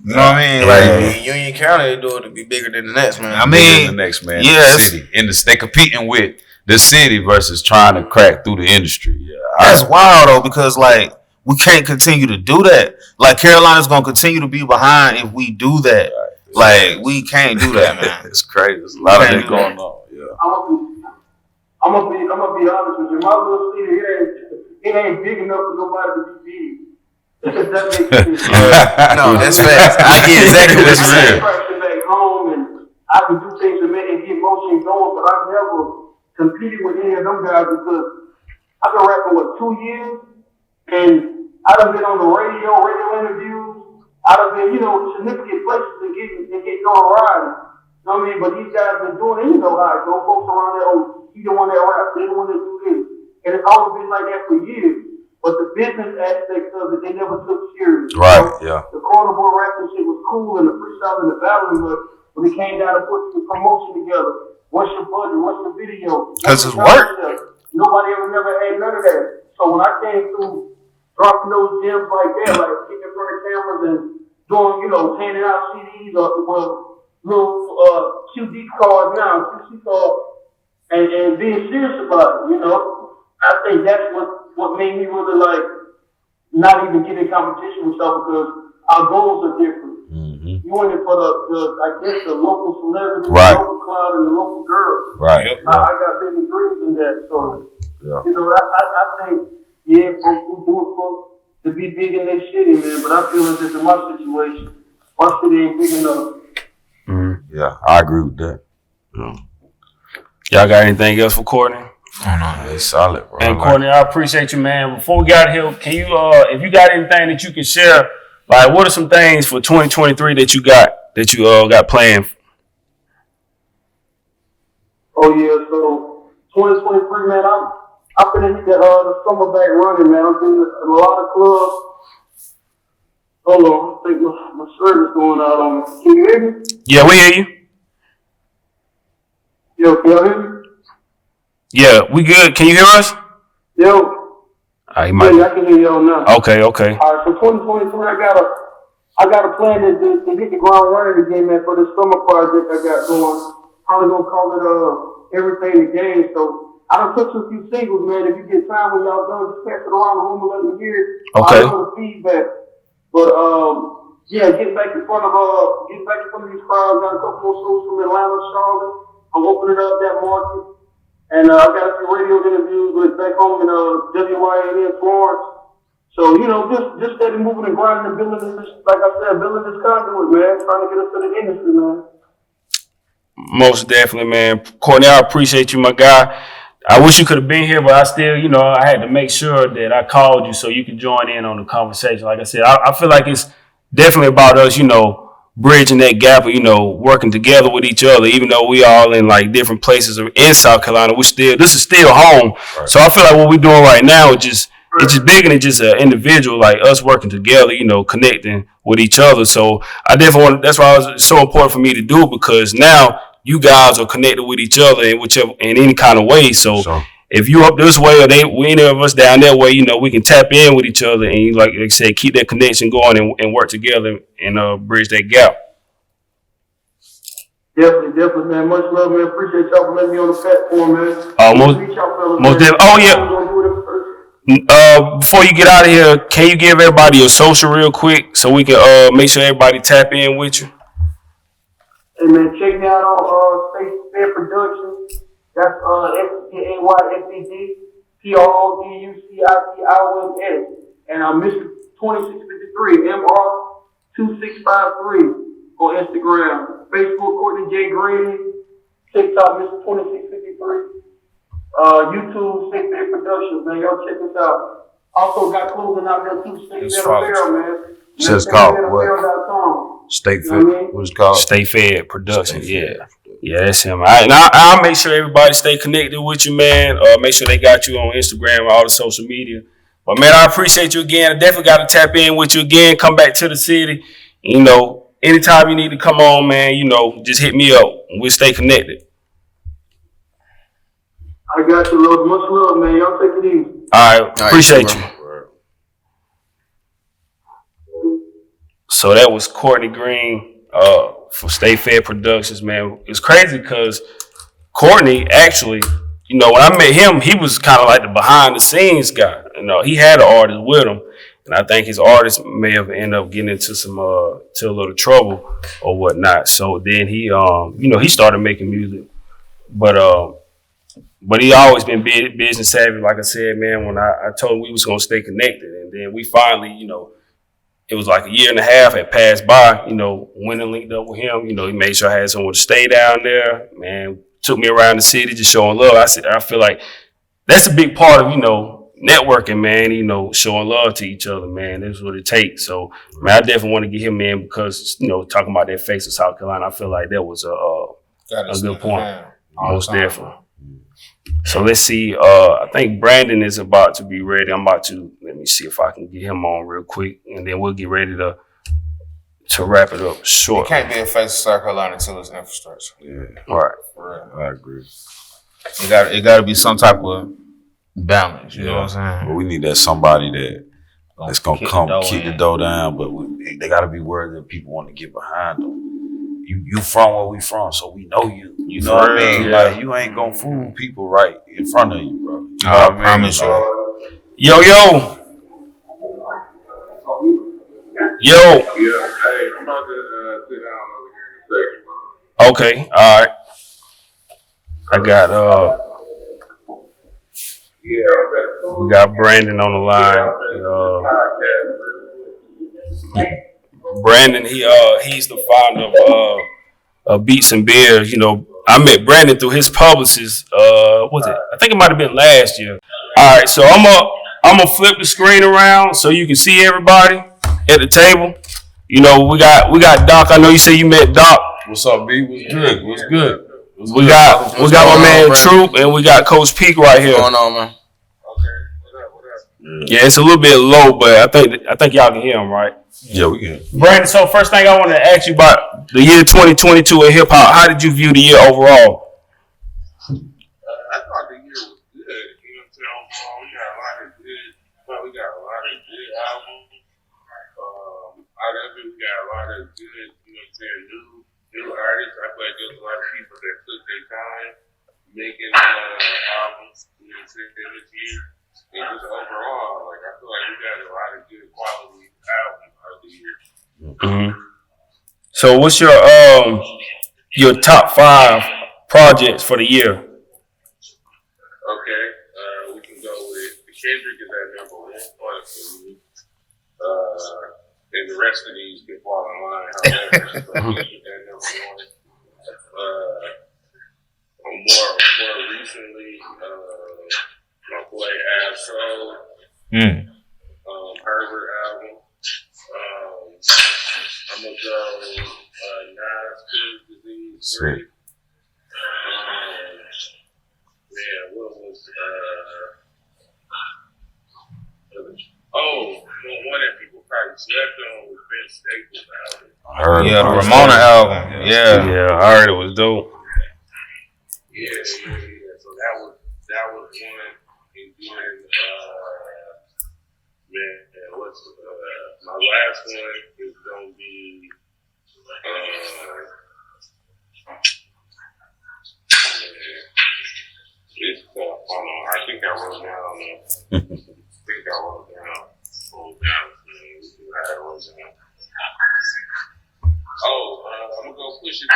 [SPEAKER 3] know what I mean? Like
[SPEAKER 4] in Union County, they do it to be bigger than the next man.
[SPEAKER 3] I mean,
[SPEAKER 2] the next man,
[SPEAKER 3] yeah,
[SPEAKER 2] in the city, they competing with the city versus trying to crack through the industry. Yeah,
[SPEAKER 3] that's wild though, because like we can't continue to do that. Like Carolina's gonna continue to be behind if we do that. Like we can't do that, man.
[SPEAKER 2] It's crazy. There's a lot of that going on. Yeah.
[SPEAKER 5] I'm gonna be honest with you. My little city, it ain't big enough for nobody to be big. That makes sense.
[SPEAKER 4] No, that's facts. I get exactly what you're saying.
[SPEAKER 5] Back home, and I can do things and get motion going, but I've never competed with any of them guys because I've been rapping 2 years, and I done been on the radio interviews. I done been, significant places and get notoriety. You know what I mean? But these guys been doing it, how it goes. Folks around there, he the one that raps, they the one that do this. And it's always been like that for years. But the business aspects of it, they never took serious.
[SPEAKER 2] Right, yeah.
[SPEAKER 5] The corner boy rapping shit was cool and the freestyle and the battling, but when it came down to put the promotion together, what's your budget, what's the video?
[SPEAKER 3] Because it's work.
[SPEAKER 5] Nobody never had none of that. So when I came through dropping those gems like that, like getting in front of cameras and doing, handing out CDs or little QD cards now, QC cards, and being serious about it, I think that's what made me really like not even get in competition with stuff because our goals are different. You in it for the local celebrity,
[SPEAKER 2] right.
[SPEAKER 5] the local cloud, and the local girl.
[SPEAKER 2] Right.
[SPEAKER 5] I got bigger dreams than that. So, I think, folks who do it to be big in their city, man. But I feel as if in my situation, my city ain't big enough.
[SPEAKER 2] Yeah, I agree with that. Yeah.
[SPEAKER 1] Y'all got anything else for Courtney?
[SPEAKER 2] Oh no, it's solid, bro.
[SPEAKER 1] And Courtney, I appreciate you, man. Before we got here, can you, if you got anything that you can share, like what are some things for 2023 that you got planned
[SPEAKER 5] Oh yeah, so 2023, man, I'm finna hit the summer back running, man. I'm doing a lot of clubs. Hold on, I think my shirt is going out on me. Can you hear me?
[SPEAKER 1] Yeah, we hear you.
[SPEAKER 5] Yo, can y'all hear me?
[SPEAKER 1] Yeah, we good. Can you hear us?
[SPEAKER 5] Yo.
[SPEAKER 1] I
[SPEAKER 5] Yeah, I can hear y'all now.
[SPEAKER 1] Okay.
[SPEAKER 5] All right, so 2023, I got a plan to hit the ground running again, man, for the summer project I got going. Probably gonna call it Everything the Game. So I done put you a few singles, man. If you get time when y'all done, just pass it around the room and let me hear it.
[SPEAKER 1] Okay.
[SPEAKER 5] I'll the feedback. But yeah, getting back in front of these crowds. Got a couple more shows from Atlanta, Charlotte. I'm opening up that market. And I got a few radio interviews with back home in WYA in Florence. So, just steady moving and grinding and building this, like I said, building this conduit, man. Trying to get us to the industry, man.
[SPEAKER 1] Most definitely, man. Courtney, I appreciate you, my guy. I wish you could have been here, but I still, I had to make sure that I called you so you could join in on the conversation. Like I said, I feel like it's definitely about us, bridging that gap of, working together with each other, even though we all in like different places in South Carolina, this is still home. Right. So I feel like what we're doing right now it's just bigger than just an individual, like us working together, connecting with each other. So I definitely that's why it's so important for me to do it, because now you guys are connected with each other in any kind of way. So if you up this way or any of us down that way, we can tap in with each other and, like I said, keep that connection going and work together and bridge that gap.
[SPEAKER 5] Definitely, man. Much love, man. Appreciate y'all for letting me on the platform, man.
[SPEAKER 1] Most definitely. Oh, yeah. Before you get out of here, can you give everybody your social real quick so we can make sure everybody tap in with you?
[SPEAKER 5] Hey, man, check me out on Stay Fed Productions. That's STAYFED, and Mr. 2653, MR2653 on Instagram. Facebook, Courtney J. Green. TikTok, Mr. 2653. YouTube, Stay Fed Productions, man. Y'all check us out. Also got clothing out there too. Stay Fed Apparel, man.
[SPEAKER 2] It's called what? Stay Fed. What is it called?
[SPEAKER 1] Stay Fed Productions. Yeah. Yeah, that's him. I'll make sure everybody stay connected with you, man. Make sure they got you on Instagram, all the social media. But, man, I appreciate you again. I definitely got to tap in with you again. Come back to the city. Anytime you need to come on, man, just hit me up. We'll stay connected.
[SPEAKER 5] I got you, love. Much love, man. Y'all take it easy.
[SPEAKER 1] All right. Appreciate you. So that was Courtney Green for Stay Fed Productions, man. It's crazy because Courtney actually, when I met him, he was kind of like the behind the scenes guy. He had an artist with him, and I think his artist may have ended up getting into to a little trouble or whatnot. So then he, he started making music, but he always been business savvy. Like I said, man, when I told him we was gonna stay connected, and then we finally, it was like a year and a half had passed by, went and linked up with him. He made sure I had someone to stay down there, man. Took me around the city, just showing love. I feel like that's a big part of, networking, man, showing love to each other, man. That's what it takes. So, man, I definitely want to get him in because, talking about that face of South Carolina, I feel like that was a good point. Most definitely. So let's see. I think Brandon is about to be ready. Let me see if I can get him on real quick, and then we'll get ready to wrap it up short.
[SPEAKER 3] It can't be a face of South Carolina until it's infrastructure.
[SPEAKER 2] Yeah.
[SPEAKER 1] Right.
[SPEAKER 2] I agree.
[SPEAKER 3] It got to be some type of balance. You know what I'm saying?
[SPEAKER 2] But we need that somebody that's gonna come kick the door down. But they got to be worried that people want to get behind them. You from where we from, so we know you. You know what I mean? Yeah. Like, you ain't gonna fool people right in front of you, bro. You know
[SPEAKER 3] I promise you.
[SPEAKER 1] Yo.
[SPEAKER 5] Yeah, hey, I'm about to sit down over here in a second, bro.
[SPEAKER 1] Okay, all right. I got we got Brandon on the line. Brandon, he's the founder of Beats and Beers. I met Brandon through his publicist. Was it? I think it might have been last year. All right, so I'm gonna flip the screen around so you can see everybody at the table. We got Doc. I know you say you met Doc.
[SPEAKER 6] What's up, B? What's good?
[SPEAKER 1] We got my man Troop and we got Coach Peake right here.
[SPEAKER 4] What's going on, man?
[SPEAKER 1] Yeah, it's a little bit low, but I think y'all can hear him, right?
[SPEAKER 2] Yeah, we can.
[SPEAKER 1] Brandon, so first thing I want to ask you about the year 2022 in hip hop. How did you view the year overall?
[SPEAKER 6] I thought the year was good. You know what I'm saying? We got a lot of good albums. Out of it, we got a lot of good, you know what I'm saying, new artists. I feel like there's a lot of people that took their time making albums, you know what I'm saying, this year. And just overall, like, I feel like we got a lot of good quality albums out of the year.
[SPEAKER 1] Mm-hmm. So what's your top 5 projects for the year?
[SPEAKER 6] Okay, we can go with Kendrick is at number 1 for me. And the rest of these can fall in line. However, so Kendrick at number 1. More recently, my boy Astro, Herbert album. I'm gonna go Nas, Troop DZA, 3. What was one that people probably slept on was Ben Staples' album.
[SPEAKER 3] The Ramona album. Yeah,
[SPEAKER 1] I heard it was dope.
[SPEAKER 6] Yeah. So that was one. And then what's my last one is gonna be hold on, I think I wrote down. I'm gonna go Pusha T.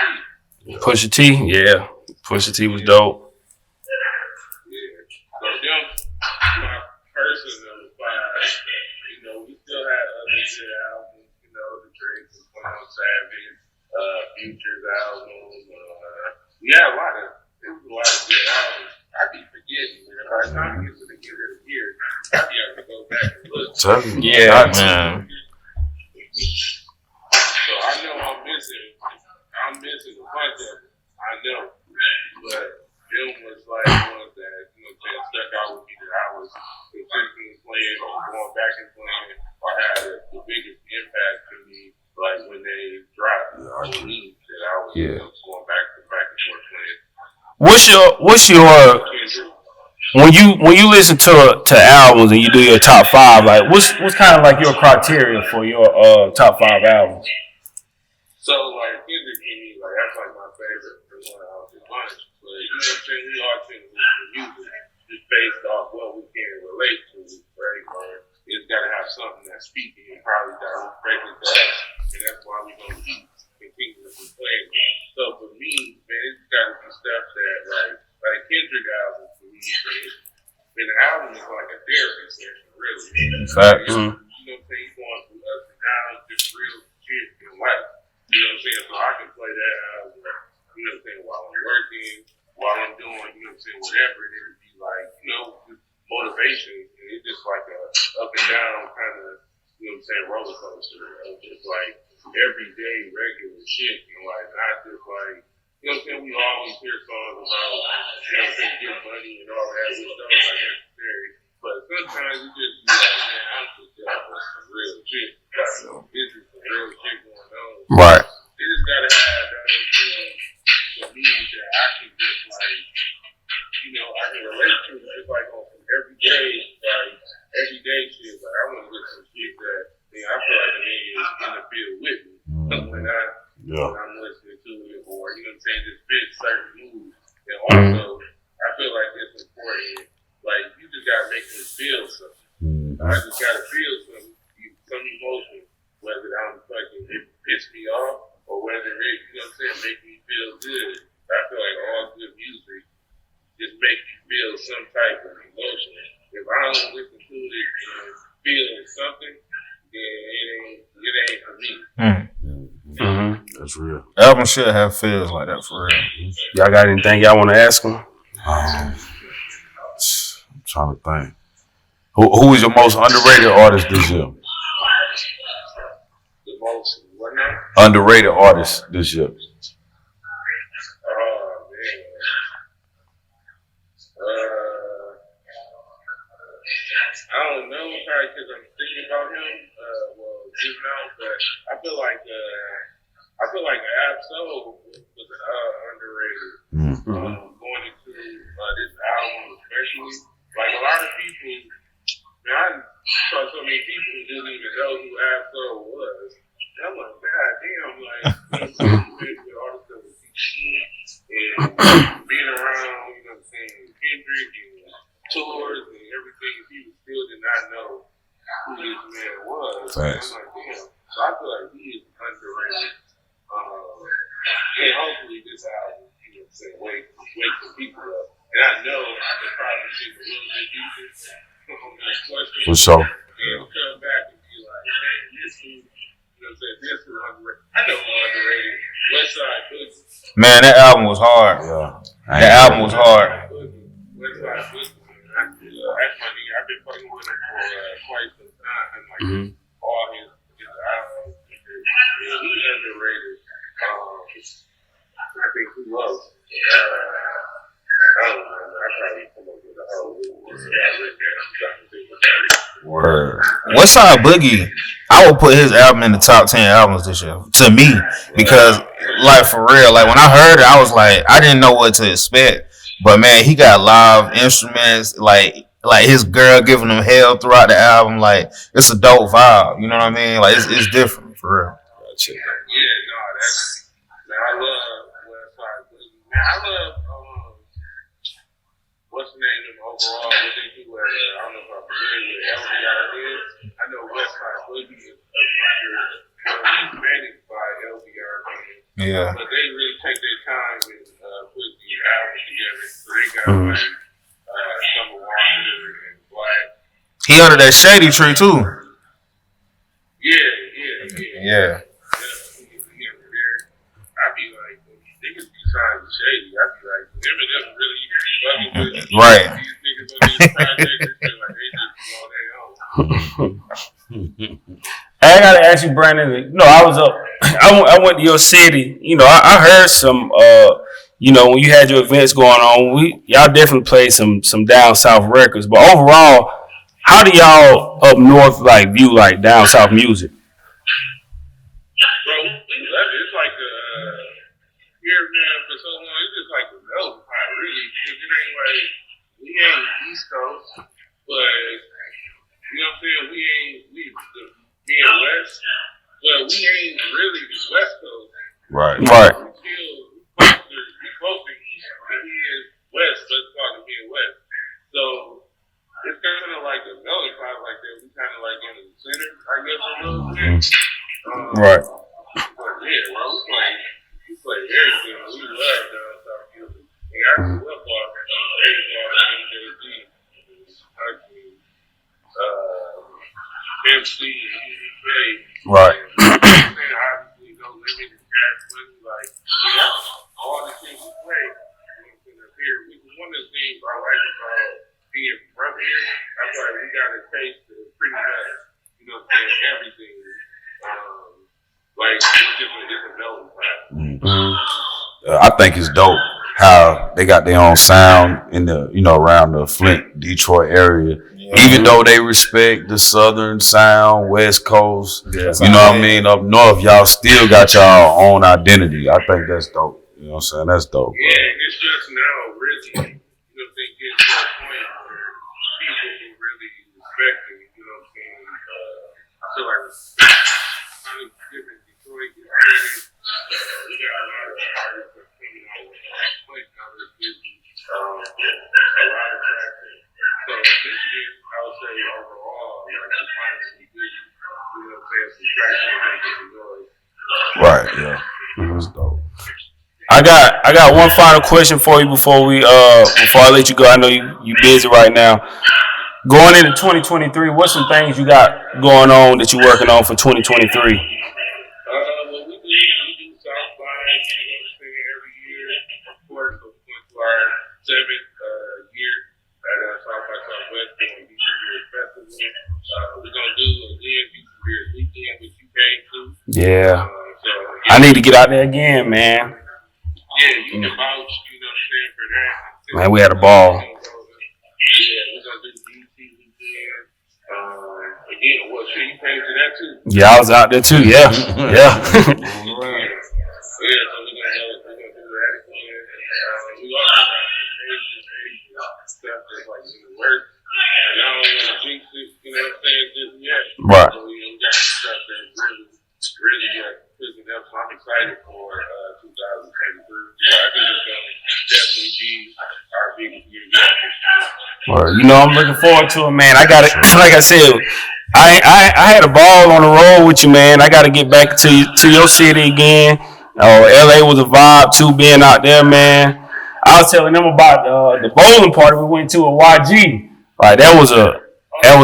[SPEAKER 1] Pusha T, yeah. Pusha T was dope.
[SPEAKER 6] Yeah. So them, my personal 5, you know, we still had other good albums, you know, the Drake, the Savage, Future's album. We had a lot of good albums. I be forgetting, man. By the time we get to the end of the year, I be able to go back and look.
[SPEAKER 1] Yeah, man.
[SPEAKER 6] So I know I'm missing a bunch of them. I know. But them was like ones that, you know, stuck out with me that I was consistently playing or going back and playing or had the biggest impact to me, like when they dropped me, that I was going back and forth playing.
[SPEAKER 1] What's your when you listen to albums and you do your top 5, like what's kind of like your criteria for your top 5 albums?
[SPEAKER 6] So like Kendrick to me, like that's like my favorite one out of the bunch. But you know what I'm saying? We all tend to listen to music just based off what we can relate to, right? Or it's gotta have something that's speaking and probably directly to us. And that's why we're gonna keep continuously playing. So for me, man, it's gotta be stuff that like Kendrick album for me, and the album is like a therapy session, really.
[SPEAKER 3] Facts.
[SPEAKER 6] You know what I'm saying? Going through ups and downs, just real shit in life. You know what I'm saying? So I can play that album, you know what I'm saying, while I'm working, while I'm doing, you know what I'm saying, whatever it is, be like, you know, motivation. And it's just like a up and down kind of, you know what I'm saying, roller coaster of just like everyday regular shit. And like not just like, you know what I'm saying, we always hear songs about, you know what I'm saying, get money and all that, which don't like necessary. But sometimes you just be like, man, I'm just doing some real shit. This is some real shit going on.
[SPEAKER 4] Right.
[SPEAKER 6] They just gotta have that thing for me that I can just like, you know, I can relate to just like on some everyday shit. Like I want to listen to shit that, you know, I feel like the nigga is in the field with me. When I'm listening to it, or you know what I'm saying, just fit certain moods. And also, I feel like it's important. Like you just gotta make me feel something. I just gotta feel some emotion, whether I'm fucking it piss me off or whether it, you know what I'm saying, make me feel good. I feel like all good music just make you feel some type of emotion. If I don't listen to it and feel something, then it ain't for me.
[SPEAKER 2] That's real.
[SPEAKER 3] Album should have feels like that for real.
[SPEAKER 1] Y'all got anything y'all want to ask them?
[SPEAKER 2] I'm trying to think. Who is your most underrated artist this year?
[SPEAKER 6] The most, what now?
[SPEAKER 2] Underrated artist this year.
[SPEAKER 6] Oh, man. I don't know, probably because I'm thinking about him. Just now, but I feel like Ab-Soul was underrated. Going into this album, especially, like a lot of people. Man, I saw so many people who didn't even know who Ab-Soul was. And I'm like, God damn, like, with all the stuff with and being around, you know what I'm saying, Kendrick and tours and everything, people still did not know who this man was.
[SPEAKER 2] Thanks.
[SPEAKER 6] I'm like, damn. So I feel like he is underrated. And hopefully this album, you know what I'm saying, wake some people up. And I know I can probably dig a little bit deeper on this question.
[SPEAKER 2] For sure.
[SPEAKER 6] And come back and be like, man, this is, you know what I'm saying, this is underrated. I know who underrated. Westside Boogie.
[SPEAKER 3] Man, that album was hard.
[SPEAKER 2] Yeah.
[SPEAKER 3] That album was hard.
[SPEAKER 6] Westside Boogie. That's my nigga. I've been fucking with him for quite some time. Like, all his albums. Yeah, he's underrated. I think he loves. I don't know. I probably come up with a whole
[SPEAKER 2] Word.
[SPEAKER 3] Westside Boogie, I would put his album in the top 10 albums this year. To me, because like for real, like when I heard it, I was like, I didn't know what to expect. But man, he got live instruments, like his girl giving him hell throughout the album. Like it's a dope vibe. You know what I mean? Like it's different for real.
[SPEAKER 6] Yeah, no, that's. Man, I love Westside Boogie. Man, I love. What's the name of them overall? What they do at, I don't know if I'm familiar with LBR is. I know Westside Boogie is up under, he's managed by LBR.
[SPEAKER 3] Yeah.
[SPEAKER 6] But they really take their time and put the album together. So they got like Summer Walker and Black.
[SPEAKER 3] He under that Shady Tree too.
[SPEAKER 6] Yeah. I'd be like, niggas be signed to Shady. I'd be like, them and them really fucking with
[SPEAKER 3] Right.
[SPEAKER 6] these niggas on these projects. Like, they just on their own.
[SPEAKER 1] I gotta ask you, Brandon. No, I was up. I went to your city. You know, I heard some. You know, when you had your events going on, y'all definitely played some down south records. But overall, how do y'all up north like view like down south music?
[SPEAKER 6] Bro, we love it. It's like here, man, for so long. It's just like a melting pot, really. It ain't like we ain't East Coast, but you know what I'm saying. We being West, but we ain't really the West Coast.
[SPEAKER 2] Right.
[SPEAKER 1] Right.
[SPEAKER 6] We closer East than he is West. Let's call it being West. So it's kind of like a melting pot like that. We kind of like in the center, I guess, a little bit.
[SPEAKER 1] Right.
[SPEAKER 6] But yeah, bro, we play everything. We love down south music. And I grew up on MJG, MC,
[SPEAKER 1] Right.
[SPEAKER 6] obviously, no limit in cash money. Like, yeah, all the things we play, up here. One of the things I like about being from here, I feel like we got a taste of pretty much, you know what I'm saying, everything. Like, it's just a different melting pot.
[SPEAKER 2] I think it's dope how they got their own sound in the, you know, around the Flint, Detroit area. Even though they respect the Southern sound, West Coast, you know what I mean? Up north, y'all still got y'all own identity. I think that's dope. You know what I'm saying? That's dope.
[SPEAKER 6] Yeah, and it's just now really, you know, they get to a point where people can really respect it. You know what I'm saying? I feel like different Detroit is ready. We got a lot of artists that are coming out with Flint now that's getting a lot of traction. So Michigan, I would say overall, like I'm finally getting, you know what I'm saying, some traction and making some noise.
[SPEAKER 2] Right, yeah. That's dope.
[SPEAKER 1] I got one final question for you before I let you go. I know you busy right now. Going into 2023, what's some things you got going on that you're working on for 2023?
[SPEAKER 6] Well, we do South by, you know what I'm saying, every year. Of course, we went to our 7th year at South by Southwest doing Beach and Beers Festival. We're going to do again Beach and Beers Weekend, which you came to.
[SPEAKER 1] Yeah.
[SPEAKER 6] So,
[SPEAKER 1] I need to get out there again, man.
[SPEAKER 6] yeah, you can vouch, you know what I'm saying, for that.
[SPEAKER 1] Man, we had a ball.
[SPEAKER 6] Yeah, we're going to do BT Weekend. Yeah, well, shit, you came to that too.
[SPEAKER 1] Yeah, I was out there too. Yeah, yeah.
[SPEAKER 6] Yeah, so we're gonna do that again. We also got some stuff that's like in the works. And I don't want to jinx it, you know what I'm saying, just yet.
[SPEAKER 1] Right.
[SPEAKER 6] So we got some stuff that's really picking up. So I'm excited for 2023. Yeah, I think it's gonna definitely be our biggest year yet.
[SPEAKER 1] Well, you know, I'm looking forward to it, man. I got it. Like I said, I had a ball on the road with you, man. I got to get back to your city again. LA was a vibe too, being out there, man. I was telling them about the bowling party we went to at YG. Like that was a.
[SPEAKER 6] Shit, I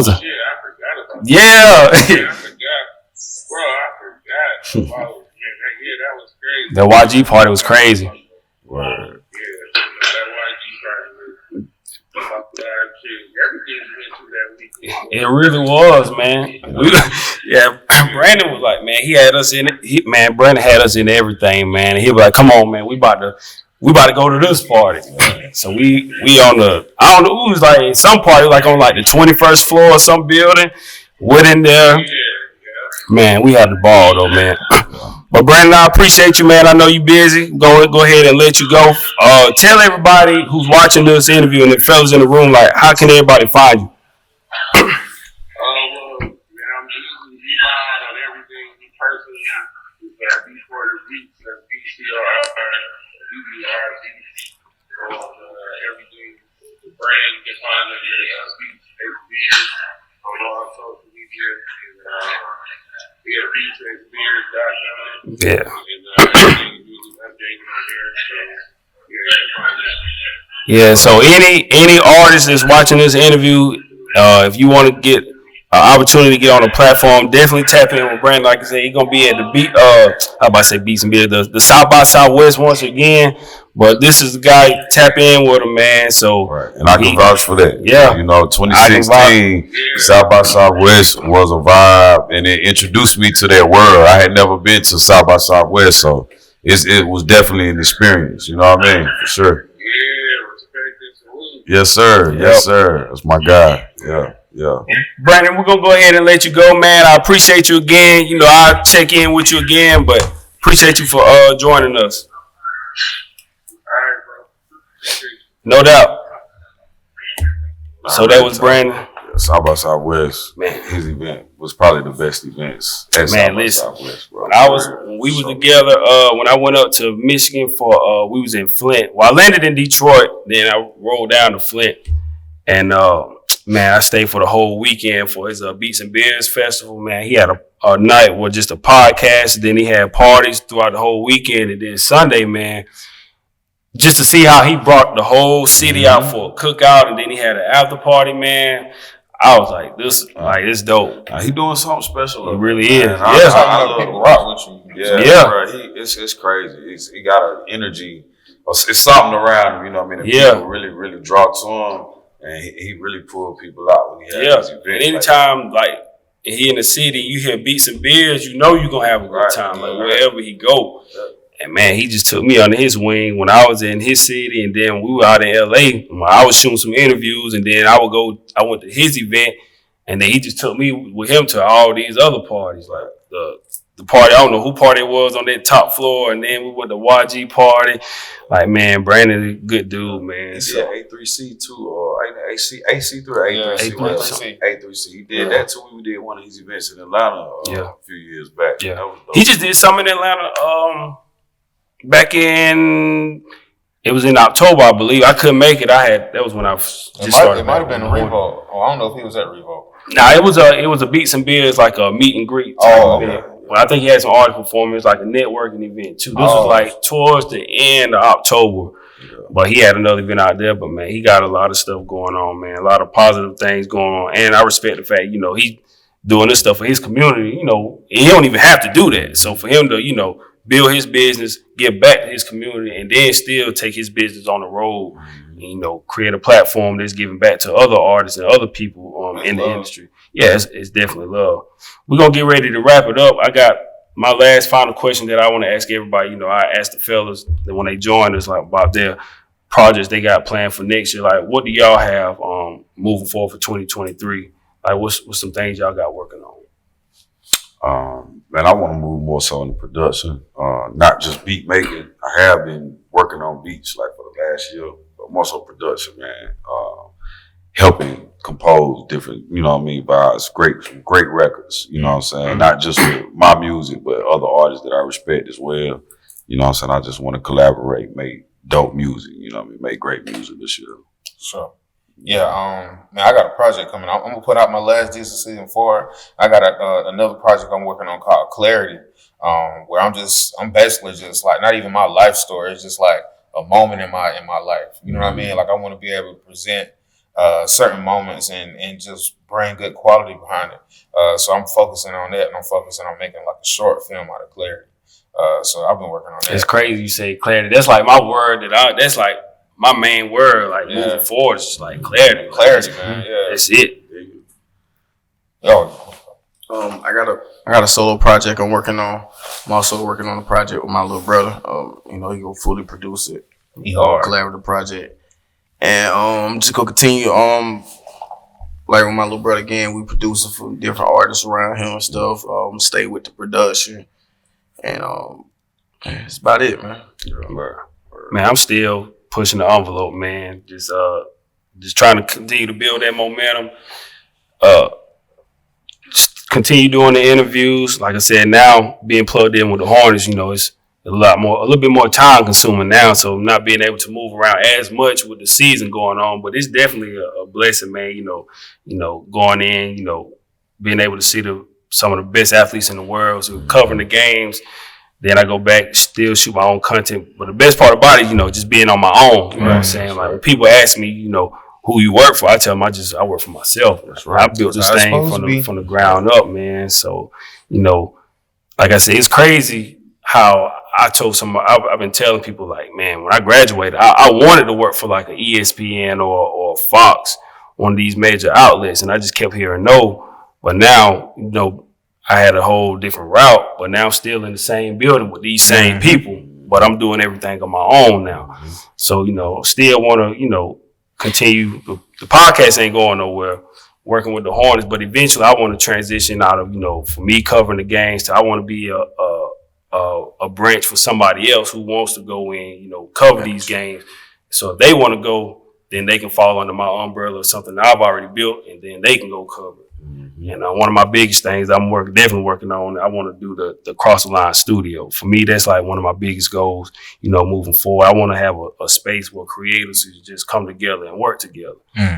[SPEAKER 6] forgot about that.
[SPEAKER 1] Yeah.
[SPEAKER 6] I forgot. Bro, I forgot. Wow, yeah, that was crazy.
[SPEAKER 1] The YG party was crazy.
[SPEAKER 2] Word.
[SPEAKER 6] Yeah, that YG party was everything we went through that weekend.
[SPEAKER 1] It really was, man. Brandon was like, man, he had us in it. Brandon had us in everything, man. And he was like, come on, man, we about to go to this party. So we on the, I don't know, it was like some party, like on like the 21st floor of some building. Went in there.
[SPEAKER 6] Yeah.
[SPEAKER 1] Man, we had the ball though, man. But Brandon, I appreciate you, man. I know you busy. Go ahead and let you go. Tell everybody who's watching this interview and the fellas in the room, like, how can everybody find you?
[SPEAKER 6] Well, man, I'm usually rebound on everything personally. That before the beats, that BCR, BBR beats, everything. The brand you can find under beats, beers on all social media. And beatsandbeers.com.
[SPEAKER 1] Yeah.
[SPEAKER 6] And everything usually updated on there. So yeah, you can find that.
[SPEAKER 1] Yeah, so any artist that's watching this interview, if you want to get an opportunity to get on a platform, definitely tap in with Brandon. Like I said, he's gonna be at the Beats and Beer, the South by Southwest once again. But this is the guy, tap in with him, man. So
[SPEAKER 2] Right. And I can vouch for that.
[SPEAKER 1] Yeah.
[SPEAKER 2] You know, 2016 South by Southwest was a vibe, and it introduced me to that world. I had never been to South by Southwest, so it was definitely an experience. You know what I mean? For sure.
[SPEAKER 6] Yeah, respect and salute.
[SPEAKER 2] Yes, sir. Yes, sir. That's my guy. Yeah.
[SPEAKER 1] Brandon, we're gonna go ahead and let you go, man. I appreciate you again. You know, I'll check in with you again, but appreciate you for joining us.
[SPEAKER 6] All right, bro.
[SPEAKER 1] No doubt. So that was Brandon.
[SPEAKER 2] Yeah, South by Southwest,
[SPEAKER 1] Man.
[SPEAKER 2] his event was probably the best events at South by
[SPEAKER 1] Listen,
[SPEAKER 2] Southwest, bro.
[SPEAKER 1] when we was together, when I went up to Michigan for we was in Flint. Well, I landed in Detroit, then I rolled down to Flint, and man, I stayed for the whole weekend for his Beats and Beers festival. Man, he had a night with just a podcast, then he had parties throughout the whole weekend, and then Sunday, man, just to see how he brought the whole city out for a cookout, and then he had an after party, man. I was like, this dope.
[SPEAKER 2] He doing something special.
[SPEAKER 1] He really is.
[SPEAKER 2] Man,
[SPEAKER 1] Yeah.
[SPEAKER 2] I love
[SPEAKER 3] People rock with you.
[SPEAKER 1] Yeah.
[SPEAKER 2] Bro, it's crazy. He got an energy. It's something around him, you know what I mean?
[SPEAKER 1] Yeah.
[SPEAKER 2] People really draw to him, and he really pulled people out when he had his events.
[SPEAKER 1] And anytime, like, he in the city, you hear Beats and Beers, you know you're going to have a good time, like, wherever he go.
[SPEAKER 2] Yeah.
[SPEAKER 1] And, man, he just took me under his wing when I was in his city, and then we were out in L.A. I was shooting some interviews, and then I went to his event, and then he just took me with him to all these other parties, like the party, I don't know who party it was on that top floor, and then we went to YG party. Like, man, Brandon is a good dude, man.
[SPEAKER 2] He did A3C too, or AC3 or A3C.
[SPEAKER 3] A3C.
[SPEAKER 2] A3C. He did that too. We did one of his events in Atlanta a few years back.
[SPEAKER 1] Yeah.
[SPEAKER 2] That was dope.
[SPEAKER 1] He just did something in Atlanta back in, it was in October, I believe. I couldn't make it. That was when I just started.
[SPEAKER 3] It might have been a Revolt. Oh, I don't know if he was at Revolt.
[SPEAKER 1] Nah, it was a Beats and Beers, like a meet and greet.
[SPEAKER 3] Okay.
[SPEAKER 1] Well, I think he had some artist performance, like a networking event too. This was like towards the end of October. Yeah. But he had another event out there. But man, he got a lot of stuff going on, man. A lot of positive things going on. And I respect the fact, he's doing this stuff for his community. He don't even have to do that. So for him to, build his business, give back to his community, and then still take his business on the road, and, create a platform that's giving back to other artists and other people in the industry. Yeah, it's definitely love. We're going to get ready to wrap it up. I got my last final question that I want to ask everybody. I asked the fellas that when they joined us, like, about their projects they got planned for next year. Like, what do y'all have moving forward for 2023 Like, what's some things y'all got working on?
[SPEAKER 2] Man, I want to move more so into production, not just beat making. I have been working on beats like for the last year, but more so production, man. Helping compose different, you know what I mean, vibes, great records, you know what I'm saying? Not just with my music, but other artists that I respect as well. You know what I'm saying? I just want to collaborate, make dope music, you know what I mean, make great music this year.
[SPEAKER 3] Sure. Yeah, man, I got a project coming out. I'm gonna put out my last DZA season 4. I got another project I'm working on called Clarity, where I'm basically just like, not even my life story. It's just like a moment in my life. You know what I mean? Like, I want to be able to present certain moments and just bring good quality behind it. So I'm focusing on that, and I'm focusing on making like a short film out of Clarity. So I've been working on that.
[SPEAKER 1] It's crazy you say clarity. That's like my word that's like my main word, like moving forward, is just like clarity.
[SPEAKER 3] Clarity, man. Yeah.
[SPEAKER 1] That's it.
[SPEAKER 3] Yo.
[SPEAKER 4] I got a solo project I'm working on. I'm also working on a project with my little brother. He gonna fully produce it. Collaborative project. And I'm just gonna continue like with my little brother again, we producing for different artists around him and stuff. Stay with the production. And that's about it, man.
[SPEAKER 1] Man, I'm still pushing the envelope, man. Just trying to continue to build that momentum. Just continue doing the interviews. Like I said, now being plugged in with the Hornets, it's a little bit more time consuming now. So not being able to move around as much with the season going on, but it's definitely a blessing, man. Going in, being able to see some of the best athletes in the world, so covering the games. Then I go back, still shoot my own content. But the best part about it, just being on my own. You know what I'm saying? Like when people ask me, who you work for, I tell them I work for myself. That's right. I built this thing from the ground up, man. So, like I said, it's crazy how I told I've been telling people, like, man, when I graduated, I wanted to work for like an ESPN or Fox, one of these major outlets, and I just kept hearing no. But now, I had a whole different route, but now I'm still in the same building with these same people, but I'm doing everything on my own now. So, still want to, continue. The podcast ain't going nowhere, working with the Hornets, but eventually I want to transition out of, for me covering the games to I want to be a branch for somebody else who wants to go in, cover these games. So if they want to go, then they can fall under my umbrella or something that I've already built, and then they can go cover it. And one of my biggest things I'm definitely working on, I want to do the Cross the Line studio. For me, that's like one of my biggest goals, moving forward. I want to have a space where creators just come together and work together.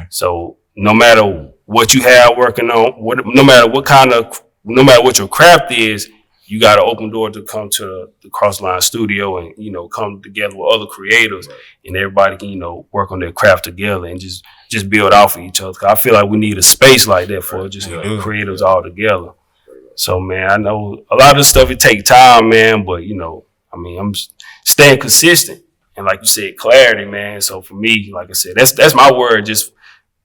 [SPEAKER 1] So no matter what you have working on, no matter what your craft is, you got an open door to come to the Cross Line studio and, come together with other creators, and everybody can, work on their craft together and just build off of each other. 'Cause I feel like we need a space like that for just creators all together. So, man, I know a lot of this stuff, it takes time, man, but, I'm staying consistent. And like you said, clarity, man. So for me, like I said, that's my word just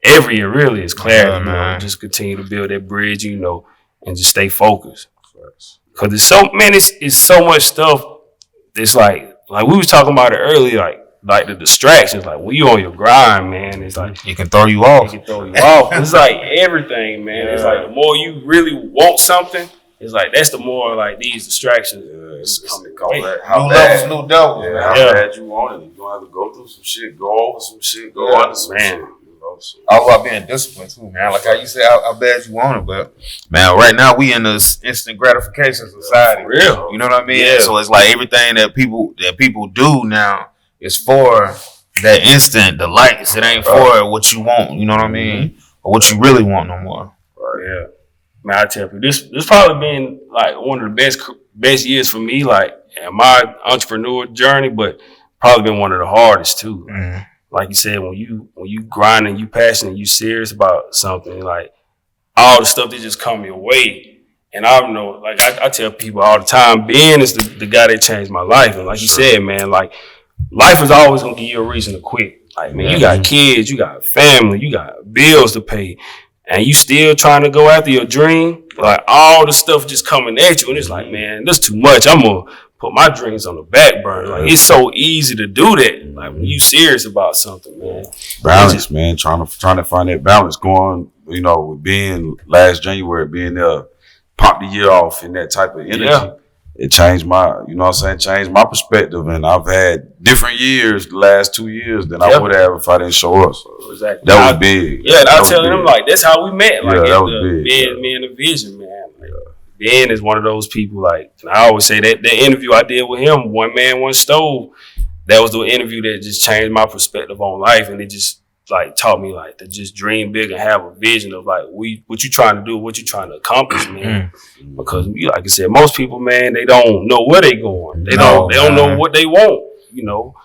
[SPEAKER 1] every year really is clarity. Just continue to build that bridge, and just stay focused. Cause it's so much stuff. It's like we was talking about it earlier, like the distractions. Like when you on your grind, man, it's like
[SPEAKER 3] it can throw you off.
[SPEAKER 1] It's like everything, man. It's like the more you really want something, it's like that's the more like these distractions coming.
[SPEAKER 3] How bad you
[SPEAKER 2] want it. You gonna have to go through some shit, go over some shit, go under some shit.
[SPEAKER 3] All about being disciplined too, man. Like how you say, how bad you want it, but man, right now we in this instant gratification society.
[SPEAKER 1] For real,
[SPEAKER 3] you know what I mean? Yeah. So it's like everything that people do now is for that instant, the likes. It ain't for what you want. You know what I mean? Or what you really want no more.
[SPEAKER 1] Right. Yeah, man. I tell you, this probably been like one of the best years for me, like in my entrepreneur journey, but probably been one of the hardest too. Like you said, when you grinding, you passionate, you serious about something, like all the stuff that just come your way. And I know, like I tell people all the time, Ben is the guy that changed my life. And like you said, man, like life is always gonna give you a reason to quit. Like, man, you got kids, you got family, you got bills to pay, and you still trying to go after your dream. Like all the stuff just coming at you, and it's like, man, that's too much. I'm gonna put my dreams on the back burner. Like, it's so easy to do that. Like, when you serious about something, man.
[SPEAKER 2] Balance, man. Trying to find that balance. Going, you know, with being last January, being there, pop the year off in that type of energy. Yeah. It changed my, you know what I'm saying, changed my perspective. And I've had different years the last 2 years than I would have if I didn't show up. So
[SPEAKER 1] exactly.
[SPEAKER 2] That was big.
[SPEAKER 1] Yeah, and I was telling him, like, that's how we met. Like,
[SPEAKER 2] that was big.
[SPEAKER 1] Me and the vision, man. Like, Ben is one of those people, like, and I always say that interview I did with him, One Man, One Stove, that was the interview that just changed my perspective on life. And it just, like, taught me, like, to just dream big and have a vision of, like, what you trying to do, what you trying to accomplish, man. Because, like I said, most people, man, they don't know where they going. They don't know what they want, you know.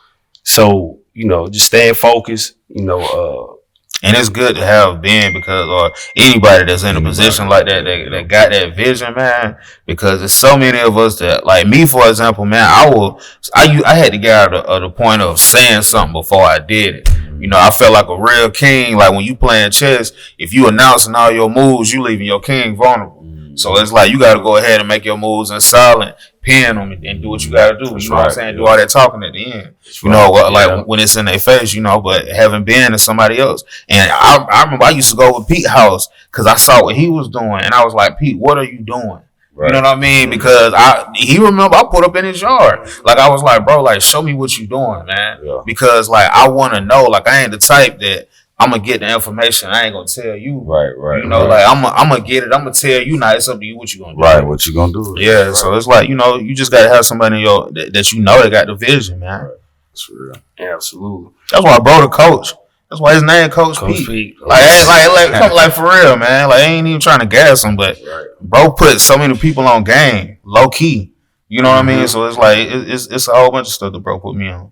[SPEAKER 1] So, you know, just staying focused, you know.
[SPEAKER 3] And it's good to have Ben because, or anybody that's in a position like that, that got that vision, man. Because there's so many of us that, like me, for example, man, I had to get out of the point of saying something before I did it. You know, I felt like a real king. Like when you playing chess, if you announcing all your moves, you leaving your king vulnerable. So it's like you got to go ahead and make your moves in silent, pin them, and do what you got to do. You know what I'm saying? Do all that talking at the end. You know, like when it's in their face, you know, but having been to somebody else. And I remember I used to go with Pete's house because I saw what he was doing. And I was like, Pete, what are you doing? Right. You know what I mean? Because he remember I put up in his yard. Like I was like, bro, like show me what you doing, man. Yeah. Because like I want to know. Like I ain't the type that I'm gonna get the information. I ain't gonna tell you. Right. You know, like I'm gonna get it. I'm gonna tell you. Now it's up to you what you gonna do.
[SPEAKER 2] Right, what you gonna do?
[SPEAKER 3] Yeah. Right. So it's like, you know, you just gotta have somebody in your that you know that got the vision, man. Right.
[SPEAKER 2] That's real.
[SPEAKER 1] Yeah, absolutely.
[SPEAKER 3] That's why I brought a coach. That's why his name Coach Peake. Like for real, man. Like I ain't even trying to gas him, but bro put so many people on game, low key. You know what I mean? So it's like it's a whole bunch of stuff that bro put me on.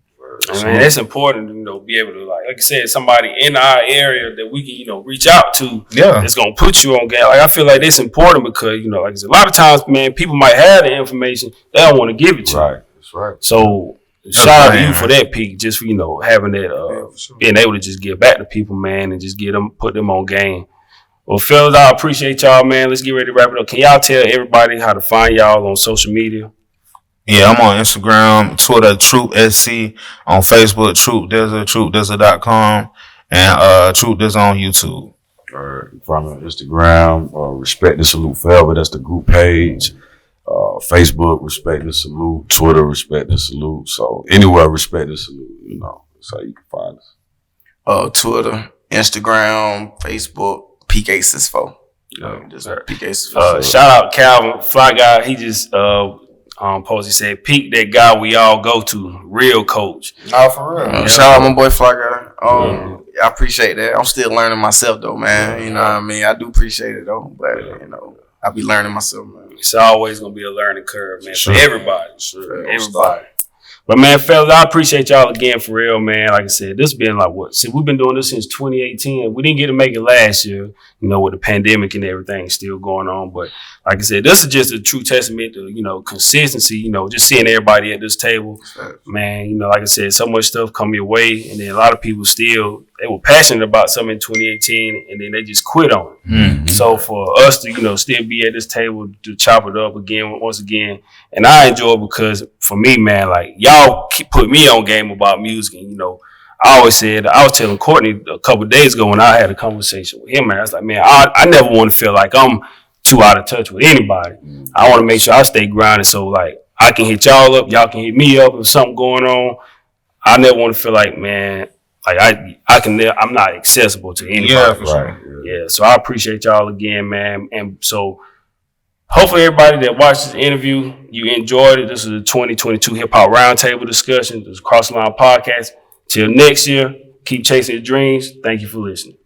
[SPEAKER 1] I mean, it's important to, you know, be able to, like I said, somebody in our area that we can, you know, reach out to. Yeah, it's gonna put you on game. Like I feel like it's important because, you know, like I said, a lot of times, man, people might have the information, they don't want to give it to you.
[SPEAKER 2] That's right.
[SPEAKER 1] So shout out to you for that, Peake, just for, you know, having that, being able to just give back to people, man, and just put them on game. Well, fellas, I appreciate y'all, man. Let's get ready to wrap it up. Can y'all tell everybody how to find y'all on social media?
[SPEAKER 3] Yeah, I'm on Instagram, Twitter, Troop DZA, on Facebook, Troop DZA, TroopDZA.com, and Troop DZA on YouTube.
[SPEAKER 2] From Instagram, Respect and Salute Forever, that's the group page. Facebook, Respect and Salute. Twitter, Respect and Salute. So anywhere, Respect and Salute, you know, that's how you can find us.
[SPEAKER 4] Twitter, Instagram, Facebook, PK64. Just PK64.
[SPEAKER 1] Shout out Calvin, Fly Guy. He just he said, Peake, that guy we all go to, real coach.
[SPEAKER 4] Oh, for real. Shout out my boy Fly Guy. I appreciate that. I'm still learning myself though, man. You know what I mean? I do appreciate it though, but you know, I be learning myself, man.
[SPEAKER 1] It's always gonna be a learning curve, man, for everybody. Everybody. But man, fellas, I appreciate y'all again for real, man. Like I said, this has been like we've been doing this since 2018. We didn't get to make it last year, you know, with the pandemic and everything still going on. But like I said, this is just a true testament to, you know, consistency, you know, just seeing everybody at this table. Man, you know, like I said, so much stuff come your way. And then a lot of people they were passionate about something in 2018 and then they just quit on it. Mm-hmm. So for us to, you know, still be at this table to chop it up once again. And I enjoy it because for me, man, like y'all put me on game about music. And, you know, I always said, I was telling Courtney a couple of days ago when I had a conversation with him, man, I was like, man, I never want to feel like I'm too out of touch with anybody. Mm-hmm. I want to make sure I stay grounded so like I can hit y'all up, y'all can hit me up if something going on. I never want to feel like, man, like I'm not accessible to anybody.
[SPEAKER 3] Yeah, for sure.
[SPEAKER 1] Yeah, so I appreciate y'all again, man. And so hopefully everybody that watched this interview, you enjoyed it. This is a 2022 Hip Hop Roundtable discussion. This is Cross the Line Podcast. Till next year, keep chasing your dreams. Thank you for listening.